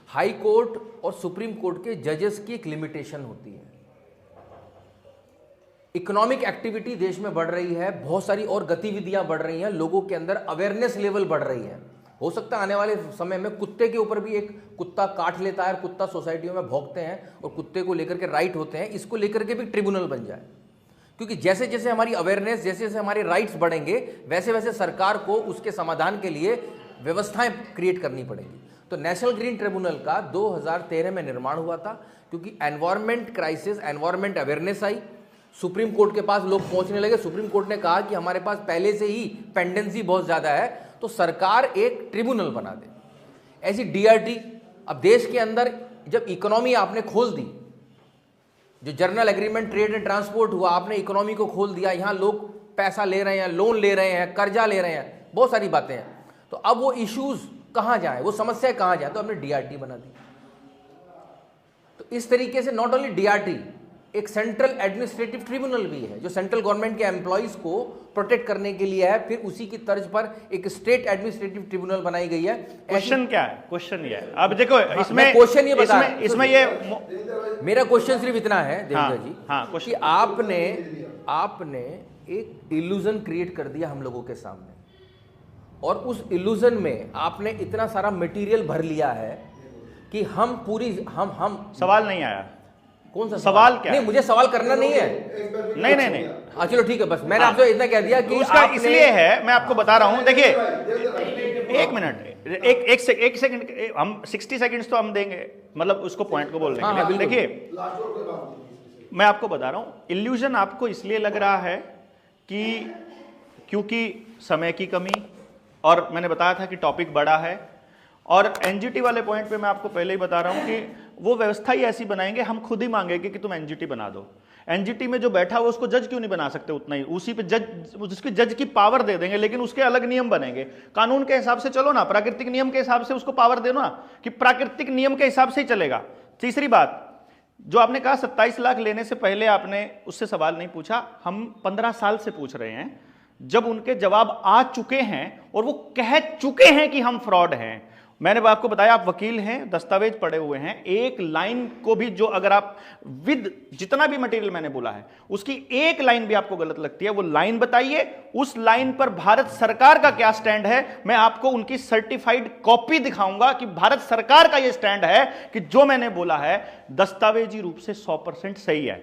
हाई कोर्ट और सुप्रीम कोर्ट के जजेस की एक लिमिटेशन होती है। इकोनॉमिक एक्टिविटी देश में बढ़ रही है, बहुत सारी और गतिविधियां बढ़ रही हैं, लोगों के अंदर अवेयरनेस लेवल बढ़ रही है। हो सकता है आने वाले समय में कुत्ते के ऊपर भी, एक कुत्ता काट लेता है, कुत्ता सोसाइटियों में भौंकते हैं और कुत्ते को लेकर के राइट होते हैं, इसको लेकर के भी ट्रिब्यूनल बन जाए। क्योंकि जैसे जैसे हमारी अवेयरनेस, जैसे जैसे हमारे राइट्स बढ़ेंगे, वैसे वैसे सरकार को उसके समाधान के लिए व्यवस्थाएं क्रिएट करनी पड़ेगी। तो नेशनल ग्रीन ट्रिब्यूनल का 2013 में निर्माण हुआ था, क्योंकि एनवायरमेंट क्राइसिस, एनवायरमेंट अवेयरनेस आई, सुप्रीम कोर्ट के पास लोग पहुंचने लगे। सुप्रीम कोर्ट ने कहा कि हमारे पास पहले से ही पेंडेंसी बहुत ज्यादा है, तो सरकार एक ट्रिब्यूनल बना दे। ऐसी डीआरटी, अब देश के अंदर जब इकोनॉमी आपने खोल दी, जो journal agreement trade and transport हुआ, आपने इकोनॉमी को खोल दिया, यहां लोग पैसा ले रहे हैं, लोन ले रहे हैं, कर्जा ले रहे हैं, बहुत सारी बातें हैं। तो अब वो इश्यूज कहां जाए, वो समस्याएं कहां जाए, तो हमने डीआरटी बना दी। तो इस तरीके से नॉट ओनली डीआरटी, एक सेंट्रल एडमिनिस्ट्रेटिव ट्रिब्यूनल भी है, जो सेंट्रल गवर्नमेंट के एम्प्लॉइज को प्रोटेक्ट करने के लिए है। फिर उसी की तर्ज पर एक स्टेट एडमिनिस्ट्रेटिव ट्रिब्यूनल बनाई गई है। क्वेश्चन क्या है? क्वेश्चन ये है, अब देखो इसमें क्वेश्चन ये बता, इसमें ये मेरा क्वेश्चन सिर्फ इतना है देवेंद्र जी, क्वेश्चन कि आपने एक इल्यूजन क्रिएट कर दिया हम लोगों के सामने, और उस इल्यूजन में आपने इतना सारा मटेरियल भर लिया है कि हम पूरी हम सवाल नहीं आया। कौन सा सवाल क्या? नहीं, मुझे सवाल करना नहीं है। नहीं। हाँ चलो ठीक है, बस मैंने आपसे इतना कह दिया कि उसका इसलिए है, मैं आपको बता रहा हूं। देखिए, एक मिनट, एक सेकंड, हम 60 सेकंड्स तो हम देंगे, मतलब उसको पॉइंट को बोलने के लिए। देखिए, मैं आपको बता रहा हूं, इल्यूजन आपको इसलिए लग रहा है कि क्योंकि समय की कमी, और मैंने बताया था कि टॉपिक बड़ा है, और एनजीटी वाले पॉइंट पे मैं आपको पहले ही बता रहा हूं कि वो व्यवस्था ही ऐसी बनाएंगे, हम खुद ही मांगेंगे कि तुम एनजीटी बना दो। एनजीटी में जो बैठा हुआ उसको जज क्यों नहीं बना सकते उतना ही, उसी पे जज, उसकी जज की पावर दे देंगे, लेकिन उसके अलग नियम बनेंगे। कानून के हिसाब से चलो ना, प्राकृतिक नियम के हिसाब से उसको पावर दे ना, कि प्राकृतिक नियम के हिसाब से ही चलेगा। तीसरी बात, जो आपने कहा 27 लाख लेने से पहले आपने उससे सवाल नहीं पूछा, हम 15 साल से पूछ रहे हैं। जब उनके जवाब आ चुके हैं और वो कह चुके हैं कि हम फ्रॉड हैं, मैंने आपको बताया, आप वकील हैं, दस्तावेज पढ़े हुए हैं, एक लाइन को भी जो अगर आप विद जितना भी मटेरियल मैंने बोला है उसकी एक लाइन भी आपको गलत लगती है, वो लाइन बताइए। उस लाइन पर भारत सरकार का क्या स्टैंड है, मैं आपको उनकी सर्टिफाइड कॉपी दिखाऊंगा कि भारत सरकार का यह स्टैंड है कि जो मैंने बोला है दस्तावेजी रूप से 100% सही है।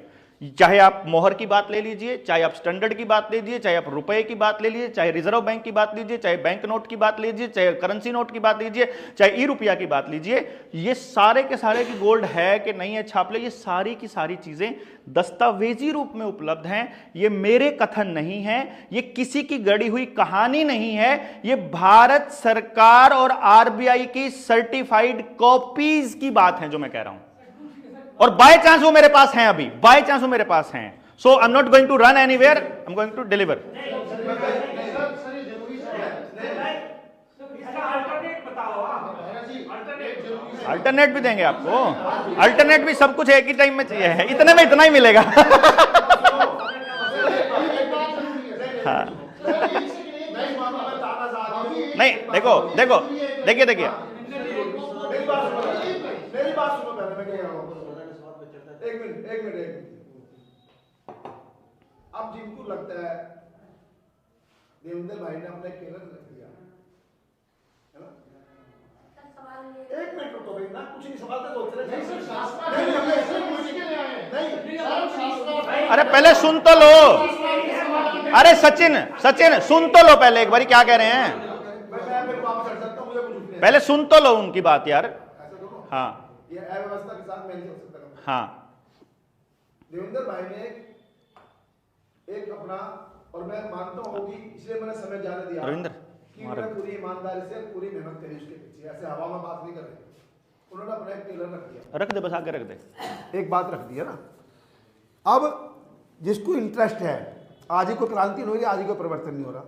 चाहे आप मोहर की बात ले लीजिए, चाहे आप स्टैंडर्ड की बात ले लीजिए, चाहे आप रुपए की बात ले लीजिए, चाहे रिजर्व बैंक की बात लीजिए, चाहे बैंक नोट की बात लीजिए, चाहे करेंसी नोट की बात लीजिए, चाहे ई रुपया की बात लीजिए, ये सारे के सारे की गोल्ड है कि नहीं है छाप ले, ये सारी की सारी चीजें दस्तावेजी रूप में उपलब्ध हैं। ये मेरे कथन नहीं है, ये किसी की गढ़ी हुई कहानी नहीं है, ये भारत सरकार और आरबीआई की सर्टिफाइड कॉपीज की बात है जो मैं कह रहा हूं, और बाय चांस वो मेरे पास हैं, अभी बाय चांस वो मेरे पास हैं। So I am not going to run anywhere, I am going to deliver. Alternate भी देंगे आपको, अल्टरनेट भी सब कुछ एक ही टाइम में चाहिए है, इतने में इतना ही मिलेगा। हाँ। नहीं, देखो देखो, देखिए देखिए, मेरी बात सुनो पहले, मैं कह रहा हूं, एक मिनट। अब जिनको लगता है देवेंद्र भाई ने अपने केरल रख दिया है ना, एक मिनट रुको भाई ना, कुछ नहीं सवाल तो नहीं सर, नहीं अरे पहले सुन तो लो। अरे सचिन सचिन सुन तो लो पहले एक बारी क्या कह रहे हैं। पहले सुन तो लो उनकी बात यार। हाँ ये अव्यवस्था के साथ मैं नहीं चल सकता। हाँ देवेंद्र भाई ने एक अपना, और मैं मानता हूँ कि इसलिए मैंने समय जाने दिया रविंद्र कि मैंने पूरी ईमानदारी से पूरी मेहनत करी उसके पीछे, ऐसे हवा में बात नहीं कर रहे। उन्होंने अपना एक टेलर रख दिया, रख दे बस आगे रख दे। एक बात रख दी है ना। अब जिसको इंटरेस्ट है, आज ही कोई क्रांति नहीं हो रही, आज ही कोई परिवर्तन नहीं हो रहा।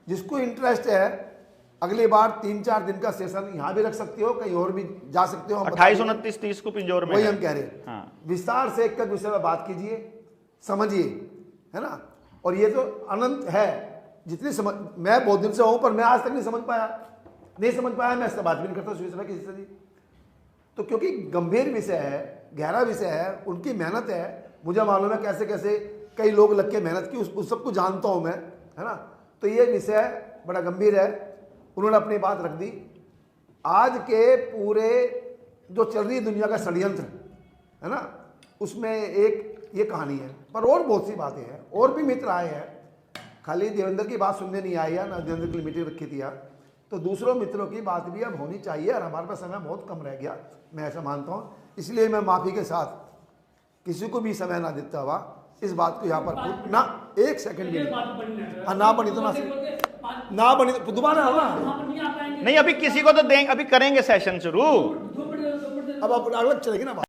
जिसको इंटरेस्ट है अगली बार 3-4 दिन का सेशन यहाँ भी रख सकते हो, कहीं और भी जा सकते हो। 28, 29, 30 को पिंजौर में वही हम कह रहे हैं। हाँ। विस्तार से एक विषय में बात कीजिए, समझिए, है ना। और ये तो अनंत है, जितनी समझ, मैं बहुत दिन से हूं पर मैं आज तक नहीं समझ पाया, मैं इससे बात भी नहीं करता सुबह किसी से भी। तो क्योंकि गंभीर विषय है, गहरा विषय है, उनकी मेहनत है, मुझे मालूम है कैसे कैसे कई लोग लग के मेहनत की, उस सबको जानता हूं मैं, है ना। तो ये विषय बड़ा गंभीर है, उन्होंने अपनी बात रख दी। आज के पूरे जो चल रही दुनिया का षड्यंत्र है ना, उसमें एक ये कहानी है, पर और बहुत सी बातें हैं, और भी मित्र आए हैं, खाली देवेंद्र की बात सुनने नहीं आए या ना देवेंद्र की मीटिंग रखी थी यार, तो दूसरों मित्रों की बात भी अब होनी चाहिए। और हमारे पास समय बहुत कम रह गया, मैं ऐसा मानता हूँ, इसलिए मैं माफ़ी के साथ किसी को भी समय ना देता हुआ इस बात को यहाँ पर ना एक सेकंड भी ना बनी तो ना बनी तो दोबारा होगा। नहीं अभी किसी को तो देंगे, अभी करेंगे सेशन शुरू। अब अलग चलेगी ना बात।